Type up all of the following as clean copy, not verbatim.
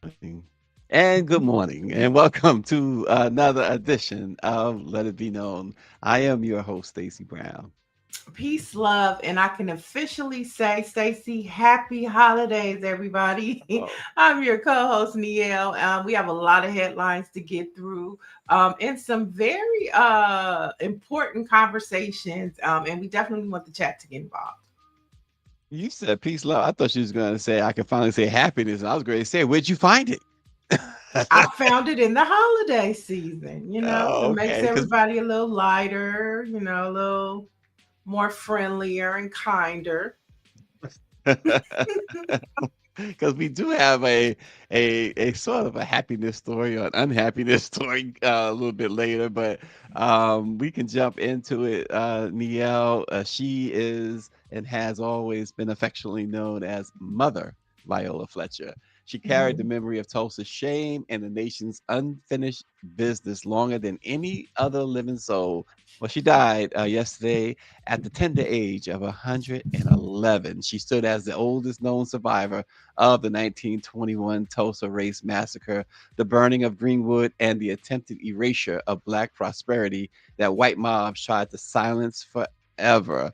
morning. And good morning, and welcome to another edition of Let It Be Known. I am your host, Stacy Brown. Peace, love, and I can officially say, Stacy, happy holidays, everybody. Oh, I'm your co-host, Niele. We have a lot of headlines to get through, and some very important conversations, and we definitely want the chat to get involved. you said peace, love. I thought she was going to say, I can finally say happiness. And I was going to say, where'd you find it? I found it in the holiday season. It Oh, makes okay. Because everybody a little lighter, a little more friendlier and kinder. because we do have a sort of a happiness story or an unhappiness story a little bit later, but we can jump into it. Niele, she is and has always been affectionately known as Mother Viola Fletcher. She carried the Mhm. memory of Tulsa's shame and the nation's unfinished business longer than any other living soul. Well, she died yesterday at the tender age of 111. She stood as the oldest known survivor of the 1921 Tulsa Race Massacre, the burning of Greenwood, and the attempted erasure of Black prosperity that white mobs tried to silence forever.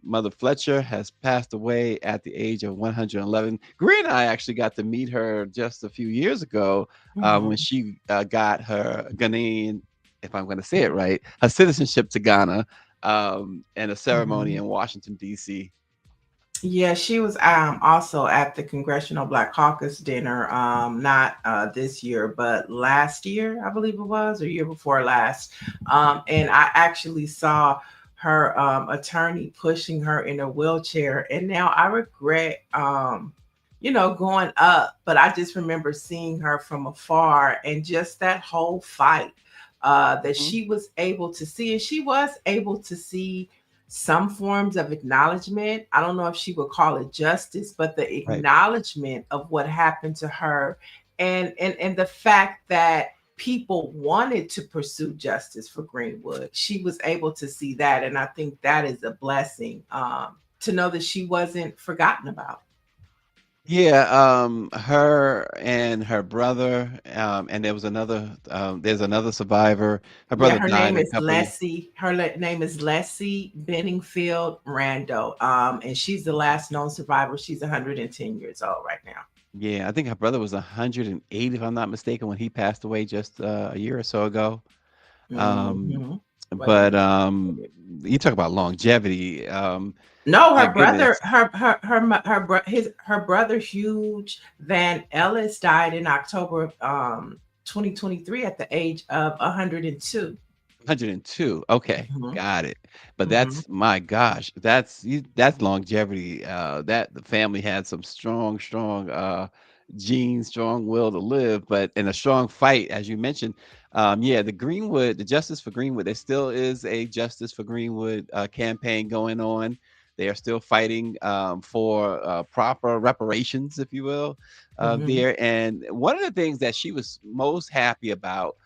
Mother Fletcher has passed away at the age of 111. Green and I actually got to meet her just a few years ago when Mhm. she got her Ghanaian, if I'm going to say it right, her citizenship to Ghana and a ceremony Mhm. in Washington, D.C. Yeah, she was also at the Congressional Black Caucus dinner, not this year, but last year, I believe it was, or year before last. And I actually saw her attorney pushing her in a wheelchair. And now I regret, going up, but I just remember seeing her from afar and just that whole fight that Mhm. she was able to see. And she was able to see some forms of acknowledgement. I don't know if she would call it justice, but the Right. acknowledgement of what happened to her and the fact that people wanted to pursue justice for Greenwood. She was able to see that. And I think that is a blessing to know that she wasn't forgotten about. Yeah, her and her brother, and there's another survivor. Her Yeah, brother her died name a is couple of years. Leslie. Name is Leslie Benningfield Rando. And she's the last known survivor. She's 110 years old right now. Yeah, I think her brother was 108, if I'm not mistaken, when he passed away just a year or so ago. Um, Hmm. Wait a but minute. you talk about longevity. No, My her brother, goodness, her brother, Huge Van Ellis, died in October of 2023 at the age of 102. 102. Okay, Hmm. got it. But Hmm. that's my gosh, that's longevity. That the family had some strong genes, strong will to live, but in a strong fight, as you mentioned. Yeah, the Justice for Greenwood, there still is a Justice for Greenwood campaign going on. They are still fighting for proper reparations, if you will, Hmm. there. And one of the things that she was most happy about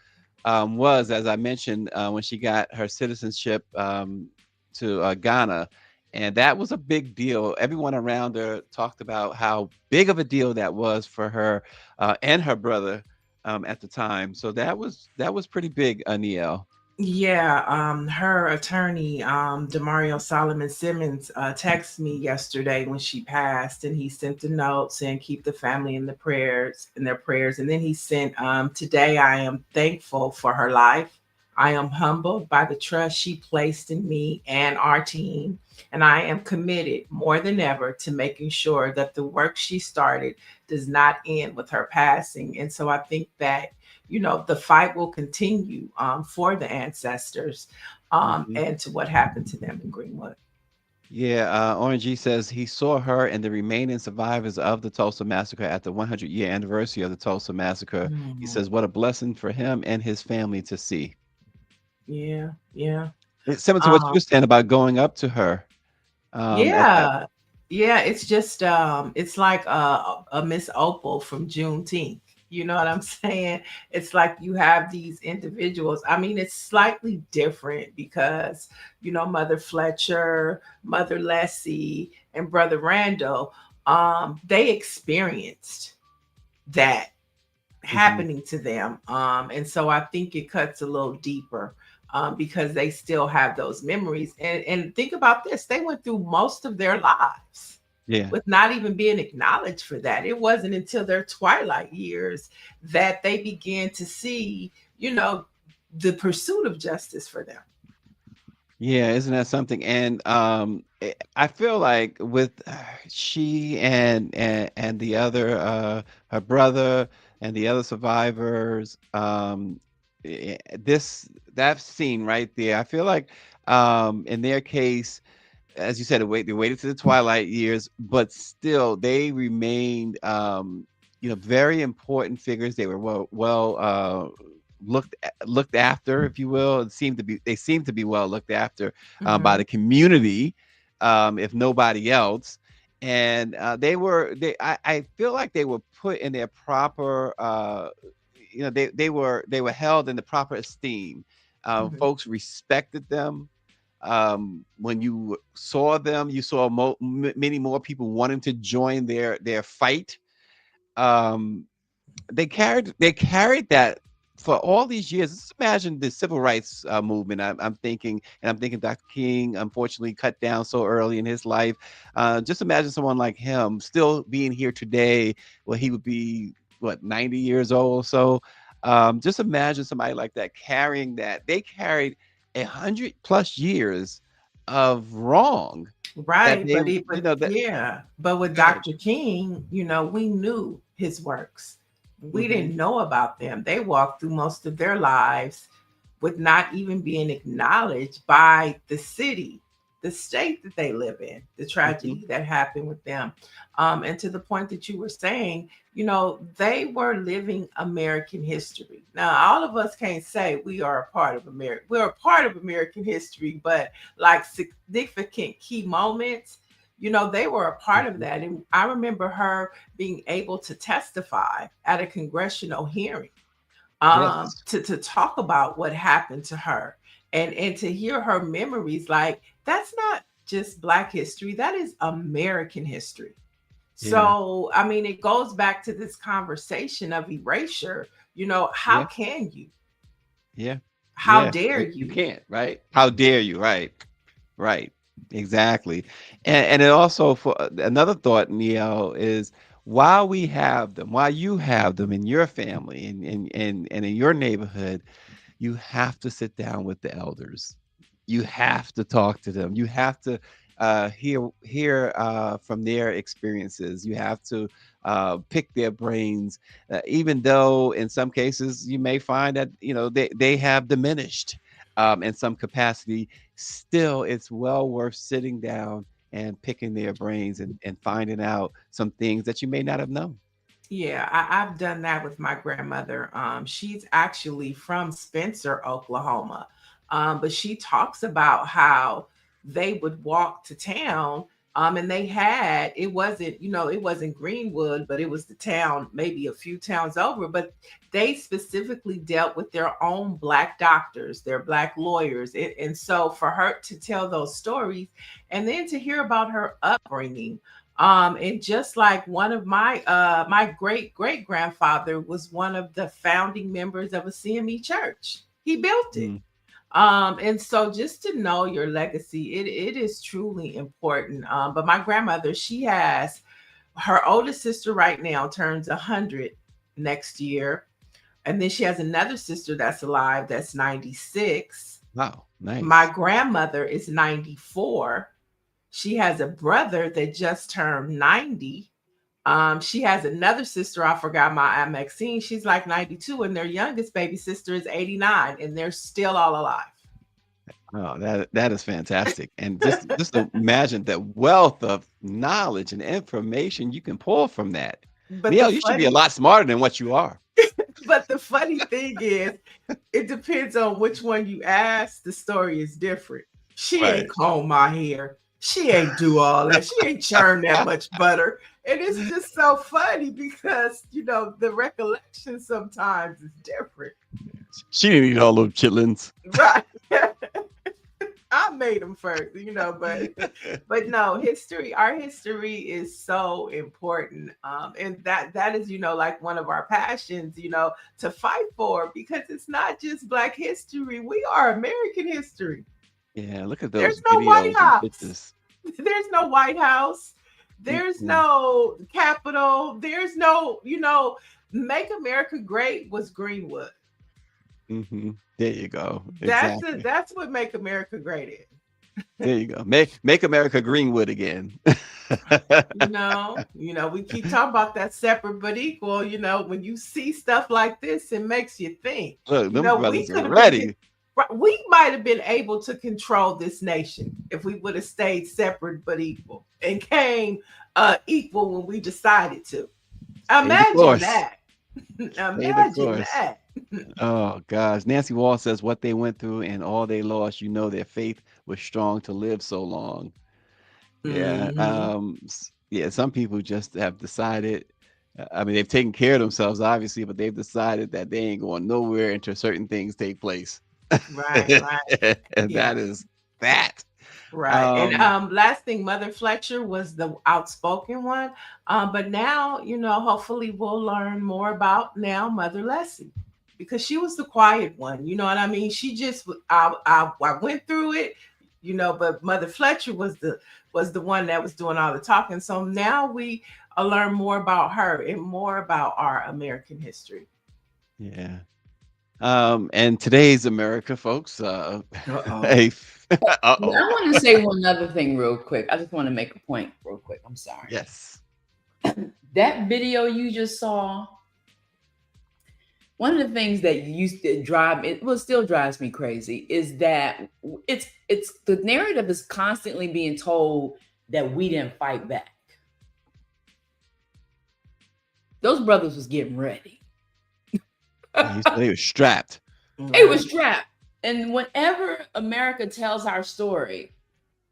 was, as I mentioned, when she got her citizenship to Ghana. And that was a big deal. Everyone around her talked about how big of a deal that was for her and her brother at the time. So that was pretty big, Aniel. Yeah, her attorney, Demario Solomon Simmons, texted me yesterday when she passed, and he sent a note saying keep the family in their prayers. And then he sent, today I am thankful for her life. I am humbled by the trust she placed in me and our team, and I am committed more than ever to making sure that the work she started does not end with her passing. And so I think that the fight will continue for the ancestors Hmm. and to what happened to them in Greenwood. Yeah, Orange G says he saw her and the remaining survivors of the Tulsa Massacre at the 100-year anniversary of the Tulsa Massacre. He Mhm. says, what a blessing for him and his family to see. Yeah, yeah. It's similar to what you Um, were saying about going up to her at that. yeah, yeah. It's just it's like a Miss Opal from Juneteenth. You know what I'm saying? It's like you have these individuals. I mean, it's slightly different because Mother Fletcher, Mother Leslie, and Brother Randall, they experienced. that Hmm. happening to them. And so I think it cuts a little deeper, because they still have those memories. And think about this, they went through most of their lives Yeah. with not even being acknowledged for that. It wasn't until their twilight years that they began to see, you know, the pursuit of justice for them. Yeah, isn't that something? And I feel like with she and the other her brother and the other survivors, this that scene right there, I feel like in their case, as you said, they waited to the twilight years, but still they remained, very important figures. They were looked after, if you will. They seemed to be well looked after by Hmm. the community, if nobody else. And I feel like they were put in their proper, they were held in the proper esteem. Hmm. Folks respected them. When you saw them, you saw many more people wanting to join their fight. Um, they carried that for all these years. Just imagine the civil rights movement. I'm thinking Dr. King unfortunately cut down so early in his life. Just imagine someone like him still being here today. Well, he would be what, 90 years old. So just imagine somebody like that carrying that. They carried 100+ years of wrong that Right, they, but that. yeah, but with Go ahead. Dr. King, we knew his works. We Hmm. didn't know about them. They walked through most of their lives with not even being acknowledged by the city, the state that they live in, the Hmm. tragedy that happened with them. And to the point that you were saying, they were living American history. Now, all of us can't say we are a part of America. We're a part of American history, but like significant key moments, they were a part of Hmm. that. And I remember her being able to testify at a congressional hearing, Yes. to talk about what happened to her, and to hear her memories. Like, that's not just Black history, that is American history. Yeah. So, I mean, it goes back to this conversation of erasure. How Yeah. can you? Yeah. How Yeah. dare You you? can't, right? How dare you? Right. Right. Exactly. And it also, for another thought, Neil, is while you have them in your family and in your neighborhood, you have to sit down with the elders. You have to talk to them. You have to hear from their experiences. You have to pick their brains, even though in some cases you may find that they have diminished in some capacity. Still, it's well worth sitting down and picking their brains and finding out some things that you may not have known. Yeah, I've done that with my grandmother. She's actually from Spencer, Oklahoma. But she talks about how they would walk to town. And it wasn't, it wasn't Greenwood, but it was the town, maybe a few towns over. But they specifically dealt with their own Black doctors, their Black lawyers. And so for her to tell those stories and then to hear about her upbringing, and just like one of my great great grandfather was one of the founding members of a CME church. He built it. Mm. And so just to know your legacy, it is truly important. But my grandmother, she has her oldest sister right now turns 100 next year. And then she has another sister that's alive that's 96. Wow, My nice. grandmother is 94. She has a brother that just turned 90. She has another sister, I forgot my Aunt Maxine. She's like 92, and their youngest baby sister is 89, and they're still all alive. Oh, that is fantastic. And just to imagine the wealth of knowledge and information you can pull from that. But the Neil, you should be a funny, lot smarter than what you are. but the funny thing is, it depends on which one you ask. The story is different. She ain't Right. comb my hair. She ain't do all that. She ain't churn that much butter. And it's just so funny because, the recollection sometimes is different. She didn't eat all those chitlins. Right. I made them first, but no, our history is so important. And that is, like one of our passions, to fight for, because it's not just Black history. We are American history. Yeah, look at There's those no White videos and House. pictures. There's no White House. There's Mm-mm. no Capitol. There's no, Make America Great was Greenwood. Hmm. There you go. That's Exactly. that's what Make America Great is. There you go. Make America Greenwood again. We keep talking about that separate but equal. When you see stuff like this, it makes you think. Look, them We brothers are could have been, ready. we might have been able to control this nation if we would have stayed separate but equal and came equal when we decided to. Stay the Imagine course. that. Stay the Imagine course. that. Oh gosh. Nancy Wall says what they went through and all they lost, their faith was strong to live so long. Yeah. Hmm. Yeah, some people just have decided, I mean, they've taken care of themselves, obviously, but they've decided that they ain't going nowhere until certain things take place. Right, right. And Yeah. that is that. Right. And Um, last thing, Mother Fletcher was the outspoken one. But now, hopefully we'll learn more about now Mother Leslie, because she was the quiet one. You know what I mean? She just I went through it, but Mother Fletcher was the one that was doing all the talking. So now we learn more about her and more about our American history. yeah. And today's America, folks, Uh-oh. hey, I uh-oh. want to say one other thing real quick. I just want to make a point real quick. I'm sorry. Yes. That video you just saw, one of the things that used to drive me, well, still drives me crazy, is that it's the narrative is constantly being told that we didn't fight back. Those brothers was getting ready. Yeah, he said he was strapped. It was Right. strapped. And whenever America tells our story,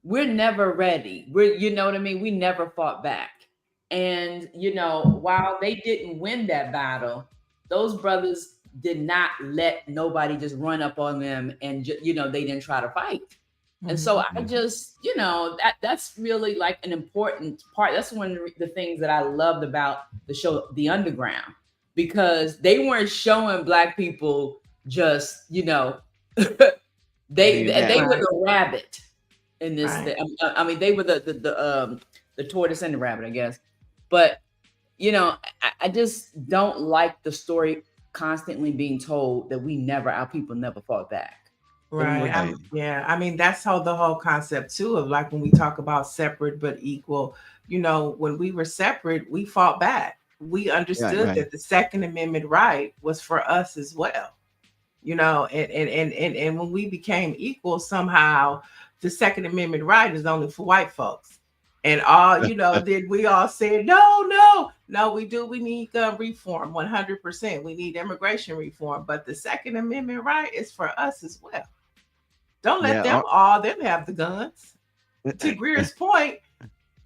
we're never ready. You know what I mean? We never fought back. And, while they didn't win that battle, those brothers did not let nobody just run up on them and, they didn't try to fight. And so Mhm. I Yeah. just, that's really like an important part. That's one of the things that I loved about the show, The Underground, because they weren't showing Black people just, Laying they down. were Right. the rabbit in this Right. thing. I mean, they were the tortoise and the rabbit, I guess. But I just don't like the story constantly being told that our people never fought back. That we were Right. Right. Yeah. I mean, that's how the whole concept too of, like, when we talk about separate but equal, when we were separate, we fought back. We Right, understood right. that the Second Amendment right was for us as well. And when we became equal, somehow the Second Amendment right is only for white folks. And all, then we all said, no, no, no, we need gun reform 100%. We need immigration reform. But the Second Amendment right is for us as well. Don't let Yeah. them have the guns. To Greer's point,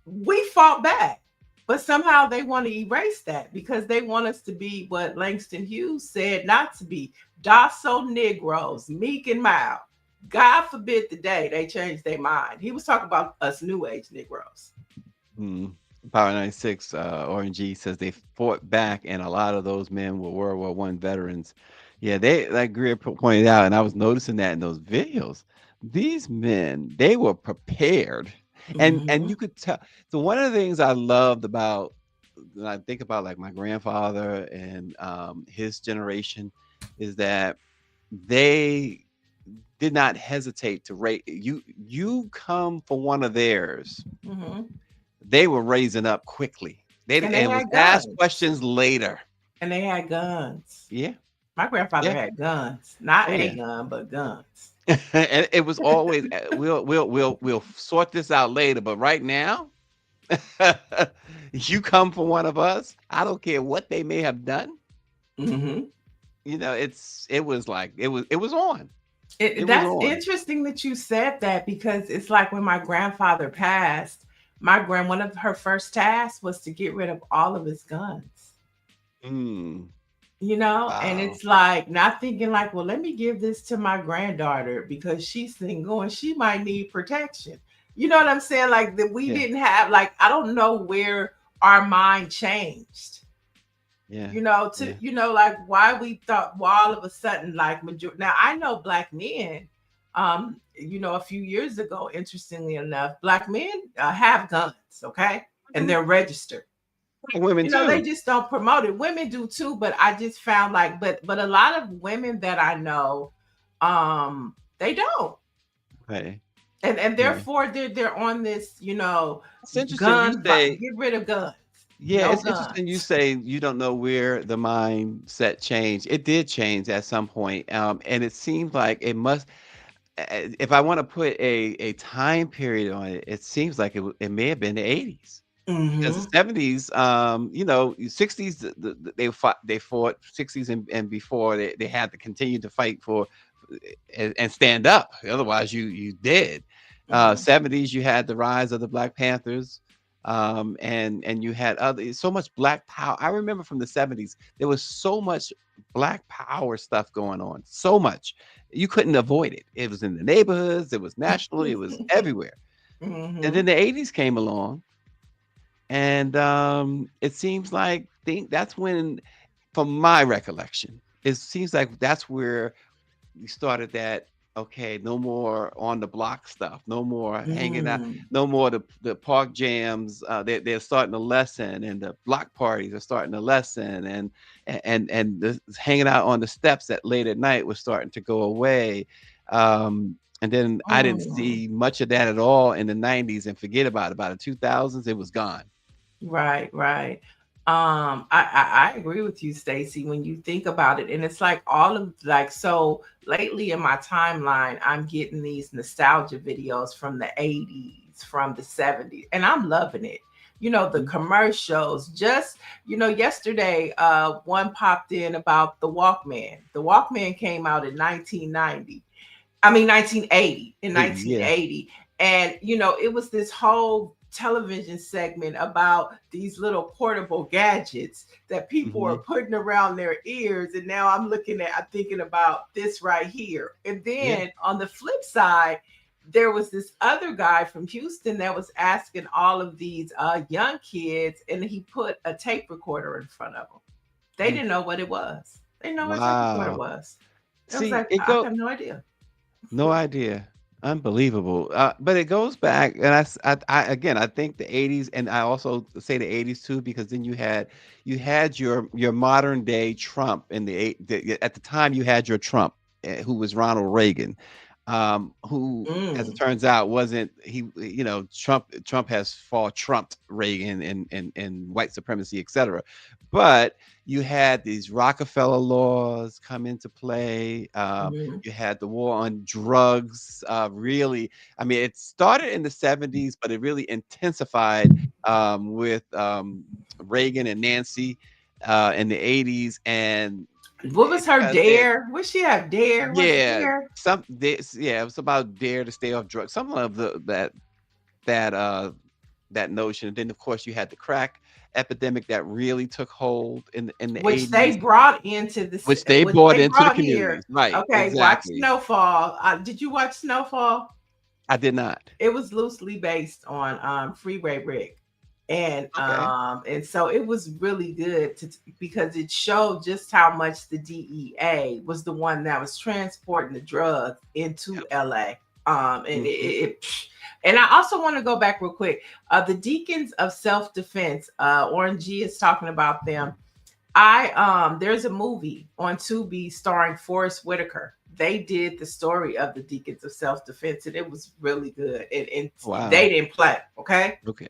we fought back, but somehow they want to erase that because they want us to be what Langston Hughes said not to be: docile Negroes, meek and mild. God forbid the day they change their mind. He was talking about us New Age Negroes. Hmm. Power 96, RNG says they fought back, and a lot of those men were World War I veterans. Yeah, they, like Greer pointed out, and I was noticing that in those videos. These men, they were prepared, and Mm-hmm. you could tell. So one of the things I loved about, when I think about like my grandfather and his generation, is that they did not hesitate to rate you. You come for one of theirs, Mm-hmm. they were raising up quickly. They And they and was had asked guns. questions later. And they had guns. Yeah, My grandfather yeah, had guns, not oh a yeah. gun, but guns. And it was always we'll sort this out later, but right now, you come for one of us. I don't care what they may have done. Mm-hmm. It was like it was on. It was That's on. interesting that you said that, because it's like when my grandfather passed, one of her first tasks was to get rid of all of his guns. Mm. And Wow. it's like not thinking like, well, let me give this to my granddaughter because she's single and she might need protection. You know what I'm saying? Like that we Yeah. didn't have like I don't know where our mind changed. Yeah. To Yeah. like why we thought well, all of a sudden like now I know black men a few years ago, interestingly enough, black men have guns, okay, and Mhm. they're registered. Women They too. just don't promote it. Women do too, but I just found like, but a lot of women that I know, they don't, Okay. and Yeah. therefore they're on this, It's interesting you say, get rid of guns, yeah, no it's interesting you guns. say you don't know where the mindset changed. It did change at some point, and it seems like it must. If I want to put a time period on it, it seems like it may have been the 80s. Because the Mm-hmm. 70s, 60s, they fought 60s and before they had to continue to fight for and stand up. Otherwise, you dead. Mm-hmm. 70s, you had the rise of the Black Panthers, and you had other so much Black power. I remember from the 70s, there was so much Black power stuff going on, so much you couldn't avoid it. It was in the neighborhoods, it was nationally, it was everywhere. And Mm-hmm. then the 80s came along and it seems like that's when, from my recollection, it seems like that's where we started that. Okay, no more on the block stuff, no more hanging out, Mm. no more the park jams. They're starting to lessen, and the block parties are starting to lessen, and the hanging out on the steps at late at night was starting to go away. And then I didn't Mm. see much of that at all in the 90s, and forget about it. About the 2000s, it was gone. Right, right. I agree with you, Stacy, when you think about it. And it's like all of like so lately in my timeline, I'm getting these nostalgia videos from the 80s, from the 70s, and I'm loving it. The Mhm. commercials, just yesterday, one popped in about the Walkman. The Walkman came out in 1990. I mean 1980, in 80, yeah. 1980. And it was this whole television segment about these little portable gadgets that people are Mhm. putting around their ears. And now I'm thinking about this right here. And Yeah. then on the flip side, there was this other guy from Houston that was asking all of these young kids, and he put a tape recorder in front of them. They Mm. didn't know what it was. They didn't know what a tape recorder Wow. was. It was See, like, it I go have no idea. no idea. Unbelievable. But it goes back, and again, I think the 80s, and I also say the 80s too, because then you had your modern day Trump in at the time you had your Trump, who was Ronald Reagan, who, as it Mm. turns out, wasn't he? Trump has far trumped Reagan and white supremacy, etc. But you had these Rockefeller laws come into play. Mhm. You had the war on drugs. Really, I mean, it started in the 70s, but it really intensified with Reagan and Nancy in the 80s. And What was her because they, dare? What she have dare? Was it yeah, dare? yeah, it was about dare to stay off drugs. Some of that that notion. And then, of course, you had the crack epidemic that really took hold in the Which they 80s, brought into this, which they which brought they into the brought here. communities. Right, Okay, watch exactly. Snowfall. Did you watch Snowfall? I did not. It was loosely based on Freeway Rick. Okay. And so it was really good because it showed just how much the DEA was the one that was transporting the drugs into Yep. LA. And Mhm. and I also want to go back real quick. The Deacons of Self Defense, Orange G is talking about them. There's a movie on Tubi starring Forrest Whitaker. They did the story of the Deacons of Self Defense, and it was really good. And they Wow. didn't play, okay? Okay.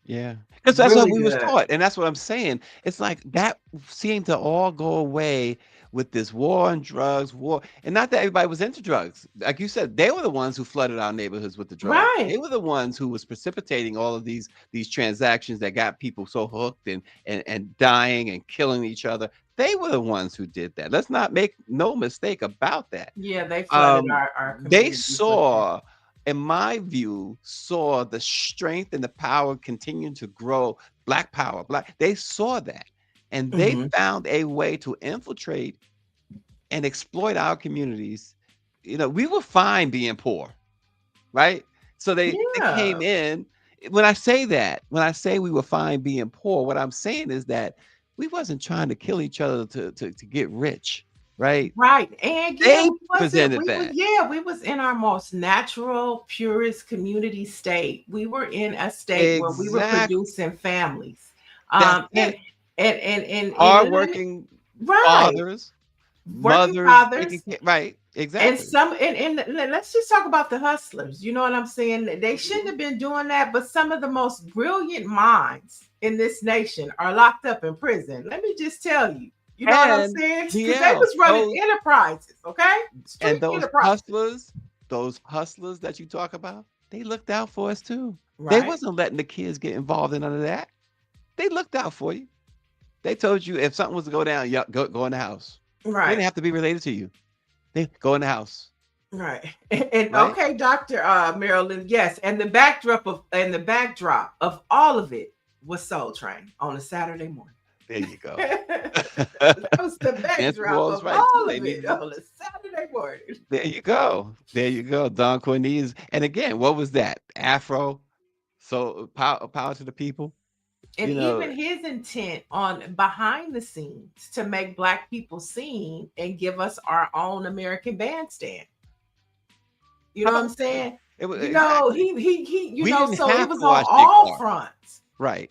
Yeah. Because that's what Really we was good. taught, and that's what I'm saying. It's like that seemed to all go away with this war on drugs, war, and not that everybody was into drugs. Like you said, they were the ones who flooded our neighborhoods with the drugs. They Right. were the ones who was precipitating all of these transactions that got people so hooked and dying and killing each other. They were the ones who did that. Let's not make no mistake about that. Yeah, they flooded um, our they communities with it. saw, in my view, saw the strength and the power continuing to grow. Black power, black. They saw that, and they Mhm. found a way to infiltrate and exploit our communities. We were fine being poor, right? So they Yeah. came in. When I say we were fine being poor, what I'm saying is that we wasn't trying to kill each other to get rich, right? Right. And yeah, They we wasn't, presented we was, that. yeah, we was in our most natural, purest community state. We were in a state where we were Exactly. producing families. That's Um, and it. and Hardworking right, fathers, working mothers taking fathers. care. Right. And Exactly. some and let's just talk about the hustlers. You know what I'm saying? They shouldn't have been doing that, but some of the most brilliant minds in this nation are locked up in prison. Let me just tell you. You know what I'm And saying? Because they DL, was running enterprises, okay? and Street enterprises. those hustlers that you talk about, they looked out for us too. They Right, wasn't letting the kids get involved in none of that. They looked out for you. They told you if something was to go down, yeah, go in the house. They right, didn't have to be related to you. They go in the house, right. And right? okay, Dr. Marilyn, yes, and the backdrop of all of it was Soul Train on a Saturday morning. There you go. That was the Nancy backdrop Wall's of right too. all They of it needed it. on a Saturday morning. There you go. There you go. Don Cornelius. And again, what was that? Afro. So power to the people. And You know, even his intent on behind the scenes to make Black people seen and give us our own American bandstand. You know what I'm powerful. saying? It was You know, exactly. he, We didn't so it have was to on watch Dick all Clark. fronts. Right.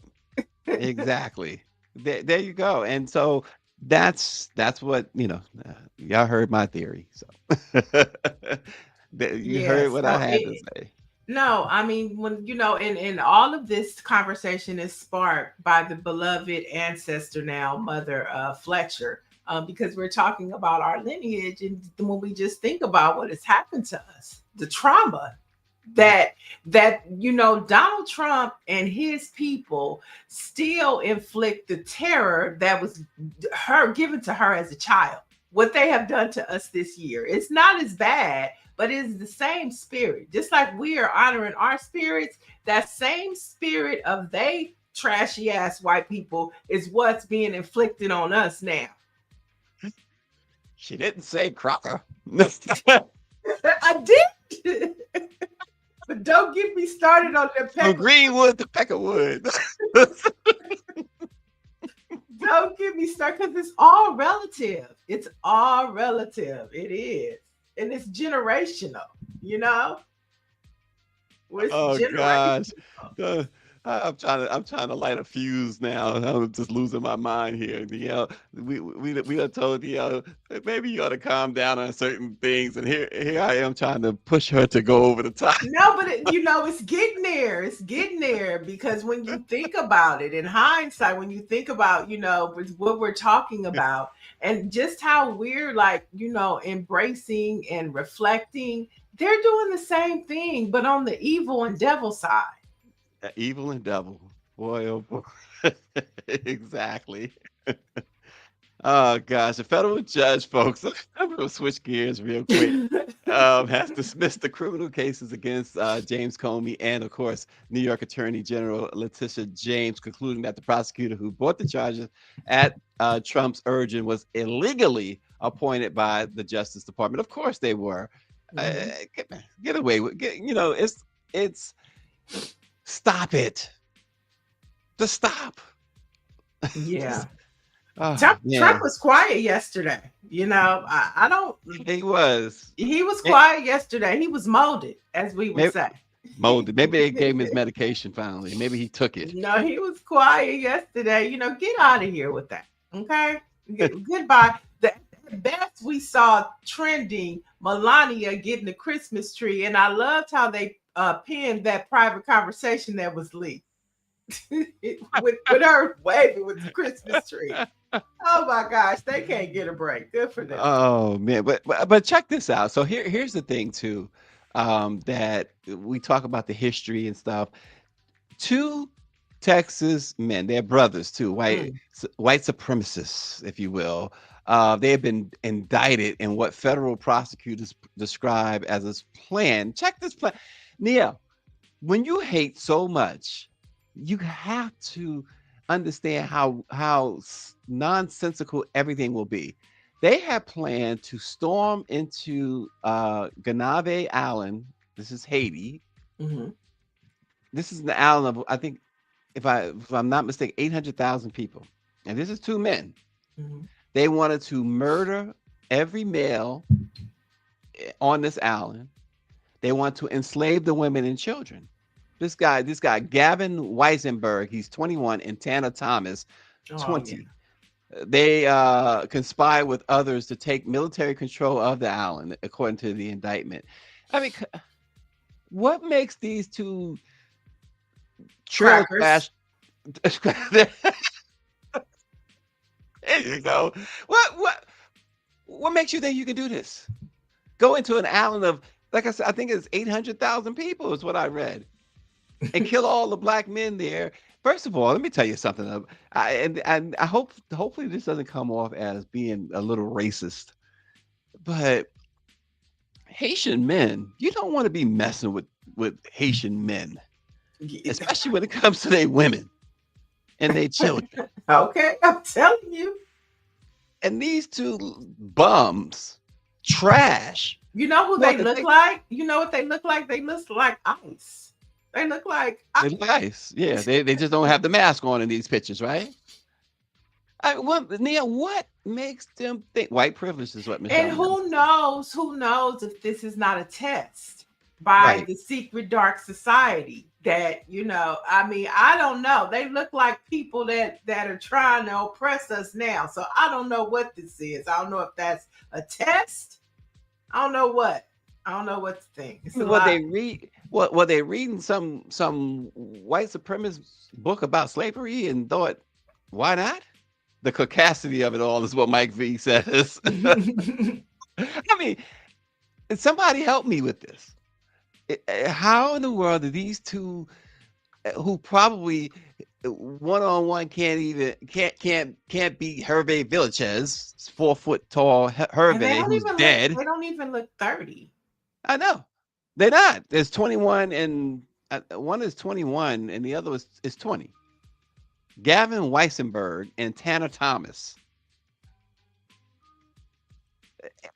Exactly. There you go. And so that's what, y'all heard my theory. So you heard Yes. what I So had to it, say. no, I mean, when and all of this conversation is sparked by the beloved ancestor now, Mother Fletcher, because we're talking about our lineage, and when we just think about what has happened to us, the trauma Mhm. that Donald Trump and his people still inflict the terror that was her given to her as a child. What they have done to us this year, it's not as bad, but it's the same spirit. Just like we are honoring our spirits, that same spirit of they trashy ass white people is what's being inflicted on us now. She didn't say Crocker. I did. But don't get me started on the From peck. Greenwood to Peckerwood. Don't get me started because it's all relative. It's all relative. It is. And it's generational, you know? It's Oh gosh. generational. Uh, I'm trying to light a fuse now. I'm just losing my mind here. We done told maybe you ought to calm down on certain things, and here I am trying to push her to go over the top. No, but it's getting there. It's getting there because when you think about it in hindsight, when you think about, with what we're talking about and just how we're like, embracing and reflecting, they're doing the same thing, but on the evil and devil side. Evil and devil, boy, oh boy. Exactly. Oh gosh, a federal judge, folks. I'm gonna switch gears real quick. Has dismissed the criminal cases against James Comey and, of course, New York Attorney General Letitia James, concluding that the prosecutor who brought the charges at Trump's urging was illegally appointed by the Justice Department. Of course, they were. Uh, Mhm. get away with. It's stop it. Just stop. Yeah. Just, oh Trump man, was quiet yesterday. I don't. he was. He was May- quiet yesterday. He was molded, as we would Maybe, say. molded. Maybe they gave him his medication finally. Maybe he took it. No, he was quiet yesterday. Get out of here with that. Okay. Goodbye. At best, we saw trending Melania getting the Christmas tree, and I loved how they pinned that private conversation that was leaked with her waving with the Christmas tree. Oh my gosh, they can't get a break. Good for them. Oh man, but check this out. So here's the thing too, that we talk about the history and stuff. Two Texas men, they're brothers too, Mm, white supremacists, if you will. They have been indicted in what federal prosecutors describe as a plan. Check this plan, Nia. When you hate so much, you have to understand how nonsensical everything will be. They have planned to storm into Ganave Island. This is Haiti. Mm-hmm. This is the island of, I think, if I'm not mistaken, 800,000 people. And this is two men. Mm-hmm. They wanted to murder every male on this island. They want to enslave the women and children. This guy, Gavin Weisenberg, he's 21, and Tanner Thomas, Oh yeah. 20. They conspire with others to take military control of the island, according to the indictment. I mean, what makes these two trailer Crackers. crash? There you go. What makes you think you can do this? Go into an island of, like I said, I think it's 800,000 people is what I read, and kill all the black men there. First of all, let me tell you something. And I hope hopefully this doesn't come off as being a little racist, but Haitian men, you don't want to be messing with Haitian men, especially when it comes to their women and their children. Okay, I'm telling you. And these two bums, trash. You know who they Want to look take like? You know what they look like? They look like ice. They look like They're nice. Yeah, they just don't have the mask on in these pictures, right? Neil, what makes them think white privilege is what and Michelle Miller who said. knows? Who knows if this is not a test by Right. the secret dark society? That I mean, I don't know. They look like people that are trying to oppress us now. So I don't know what this is. I don't know if that's a test. I don't know what. I don't know what to think. I It's a mean, what lot. they read, what were they reading some white supremacist book about slavery and thought, why not? The caucasity of it all is what Mike V says. I mean, somebody help me with this. How in the world do these two, who probably one on one can't beat Hervé Villachez, 4 foot tall And they Hervé, don't who's even look. dead? They don't even look 30. I know they're not. There's 21, and one is 21, and the other is 20. Gavin Weissenberg and Tanner Thomas.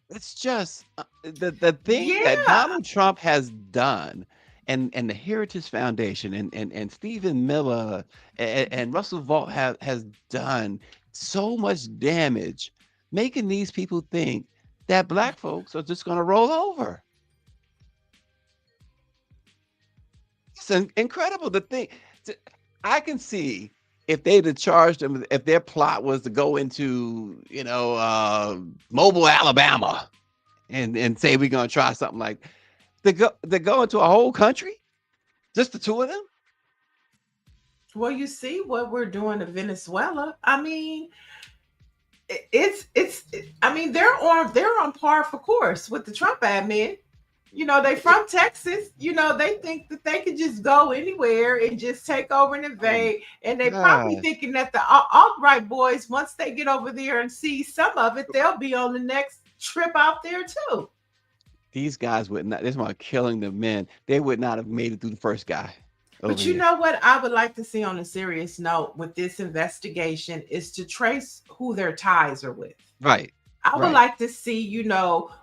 It's just the thing that Yeah. Donald Trump has done, and the Heritage Foundation and Stephen Miller and Russell Vault has done so much damage, making these people think that black folks are just going to roll over. It's incredible. The thing I can see, if they'd have charged them, if their plot was to go into, Mobile, Alabama, and say we're gonna try something like, they go into a whole country, just the two of them. Well, you see what we're doing to Venezuela. I mean, I mean, they're on par for course with the Trump admin. They from Texas. They think that they could just go anywhere and just take over and Oh my invade. And they probably gosh. thinking that the alt-right boys, once they get over there and see some of it, they'll be on the next trip out there too. These guys would not. This one killing the men. They would not have made it through the first guy over But you here. know what I would like to see on a serious note with this investigation is to trace who their ties are with. Right. I would Right. like to see,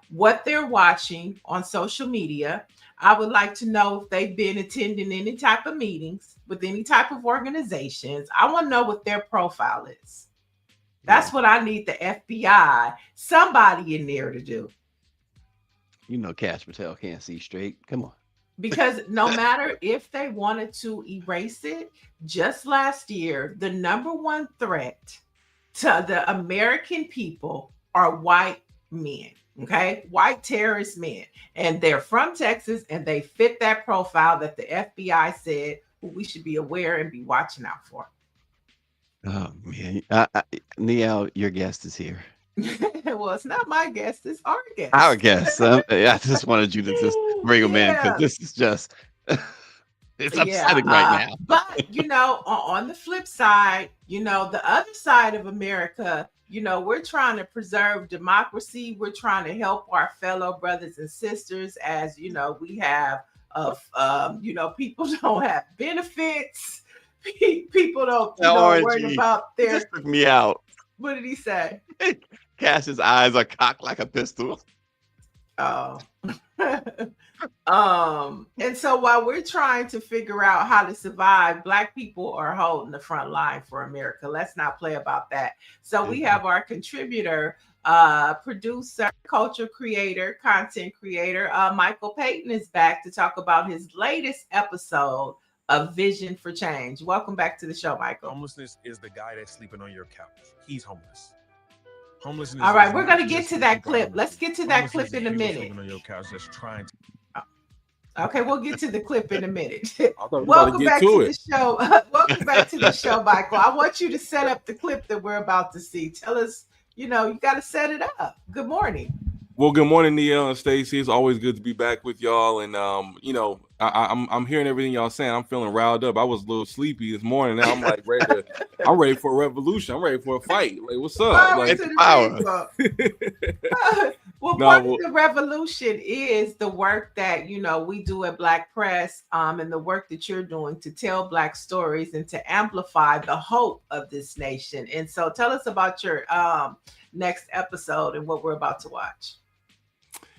what they're watching on social media. I would like to know if they've been attending any type of meetings with any type of organizations. I want to know what their profile is. Yeah. That's what I need the FBI, somebody in there to do. Cash Patel can't see straight. Come on. Because no matter if they wanted to erase it, just last year, the number one threat to the American people are white men. Okay, white terrorist men, and they're from Texas, and they fit that profile that the FBI said we should be aware and be watching out for. Oh man, Neil, your guest is here. Well, it's not my guest; it's our Our guest. guest. I just wanted you to just bring him in because Yeah, this is just it's yeah. upsetting right now. But on the flip side, the other side of America, we're trying to preserve democracy. We're trying to help our fellow brothers and sisters, as we have of people don't have benefits. people don't, The worry orangey. about It just their. took me out. What did he say? Cash's eyes are cocked like a pistol. Oh. And so while we're trying to figure out how to survive, Black people are holding the front line for America. Let's not play about that. So we have our contributor, producer, culture creator, content creator, Michael Payton is back to talk about his latest episode of Vision for Change. Welcome back to the show, Michael. Homelessness is the guy that's sleeping on your couch. He's homeless. Homelessness. All right, we're going to get to that clip. Let's get to that clip in a minute. Sleeping on your couch that's trying to. Okay, we'll get to the clip in a minute. Welcome back to the show. Welcome back to the show, Michael. I want you to set up the clip that we're about to see. Tell us, you got to set it up. Good morning. Well, good morning, Niele and Stacy. It's always good to be back with y'all. And I'm hearing everything y'all saying. I'm feeling riled up. I was a little sleepy this morning. Now I'm like I'm ready for a revolution. I'm ready for a fight. Like, what's up? Like, power. Well, part of the revolution is the work that we do at Black Press, and the work that you're doing to tell Black stories and to amplify the hope of this nation. And so, tell us about your next episode and what we're about to watch.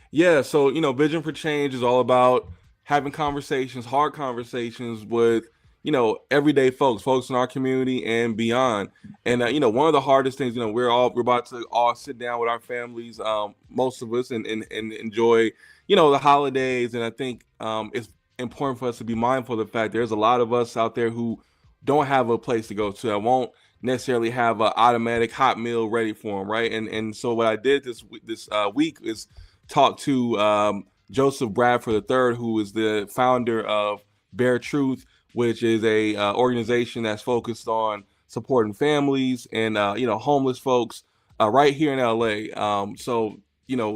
Yeah, so Vision for Change is all about having conversations, hard conversations with everyday folks in our community and beyond. And one of the hardest things, we're about to all sit down with our families, most of us, and enjoy the holidays. And I think it's important for us to be mindful of the fact there's a lot of us out there who don't have a place to go to. I won't necessarily have an automatic hot meal ready for them, right? And so what I did this week is talk to Joseph Bradford III, who is the founder of Bare Truth, which is a organization that's focused on supporting families and homeless folks right here in LA. So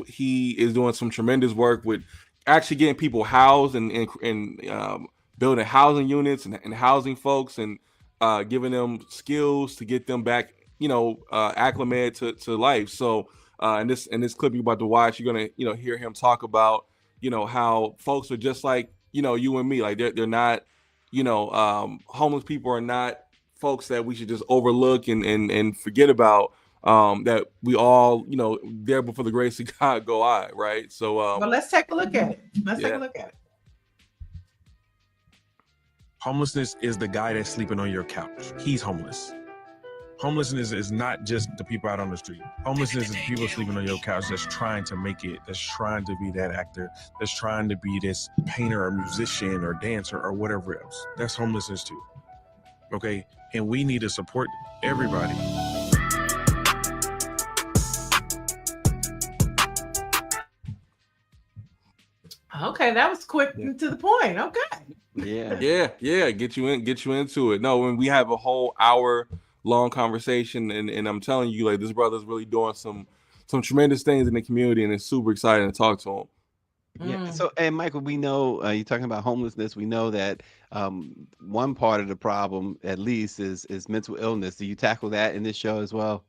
he is doing some tremendous work with actually getting people housed and building housing units and housing folks and giving them skills to get them back acclimated to life. So in this clip you're about to watch, you're gonna hear him talk about how folks are just like you and me. Like they're not homeless people are not folks that we should just overlook and forget about. That we all there before the grace of God go I, right? So well, let's take a look at it. Take a look at it. Homelessness is the guy that's sleeping on your couch. He's homeless. Homelessness is not just the people out on the street. Homelessness is people sleeping on your couch that's trying to make it, that's trying to be that actor, that's trying to be this painter or musician or dancer or whatever else. That's homelessness too. Okay? And we need to support everybody. Okay, that was quick and to the point. Okay. Yeah. Get you into it. No, when we have a whole hour long conversation, and I'm telling you, like, this brother's really doing some tremendous things in the community, and it's super exciting to talk to him. Yeah. So, and Michael, we know you're talking about homelessness. We know that one part of the problem, at least, is mental illness. Do you tackle that in this show as well?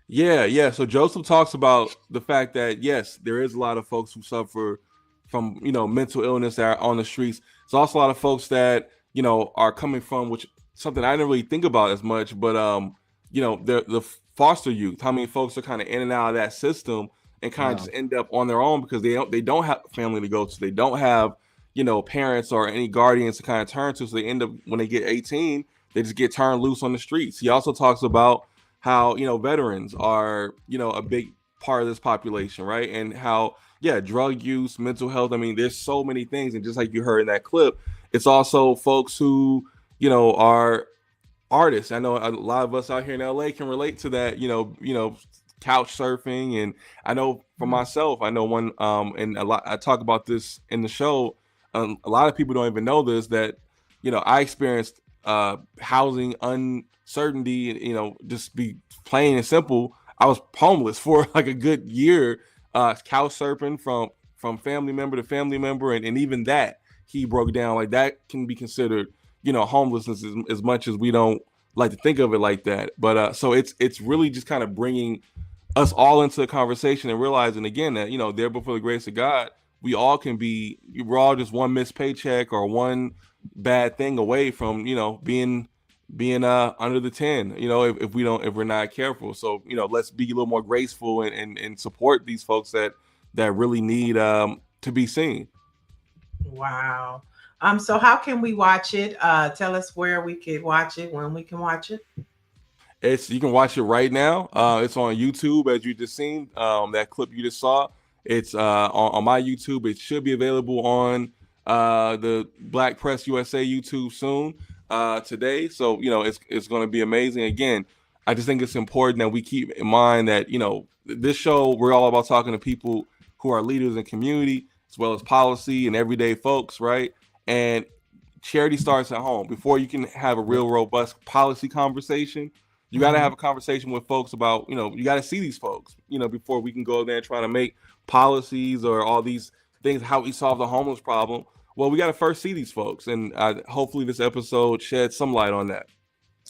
Yeah. So Joseph talks about the fact that yes, there is a lot of folks who suffer from mental illness that are on the streets. There's also a lot of folks that are coming from, which something I didn't really think about as much, but the foster youth. How many folks are kind of in and out of that system and kind of just end up on their own because they don't have family to go to. They don't have parents or any guardians to kind of turn to. So they end up, when they get 18, they just get turned loose on the streets. He also talks about how veterans are a big part of this population, right? And how drug use, mental health. I mean, there's so many things, and just like you heard in that clip, it's also folks who are artists. I know a lot of us out here in LA can relate to that, couch surfing. And I know for myself, I know one, and I talk about this in the show. A lot of people don't even know this, that, I experienced housing uncertainty, just be plain and simple. I was homeless for like a good year, couch surfing from family member to family member. And even that, he broke down, like that can be considered homelessness as much as we don't like to think of it like that. But so it's really just kind of bringing us all into the conversation and realizing again that there before the grace of God, we're all just one missed paycheck or one bad thing away from, being under the 10, if we're not careful. So, let's be a little more graceful and support these folks that really need to be seen. Wow. So how can we watch it? Tell us where we could watch it, when we can watch it. You can watch it right now. It's on YouTube, as you just seen. That clip you just saw. It's on my YouTube. It should be available on the Black Press USA YouTube soon today. So it's going to be amazing. Again, I just think it's important that we keep in mind that this show, we're all about talking to people who are leaders in community as well as policy and everyday folks, right? And charity starts at home. Before you can have a real robust policy conversation, you got to have a conversation with folks about, you got to see these folks, before we can go there and try to make policies or all these things, how we solve the homeless problem. Well, we got to first see these folks. And hopefully this episode sheds some light on that.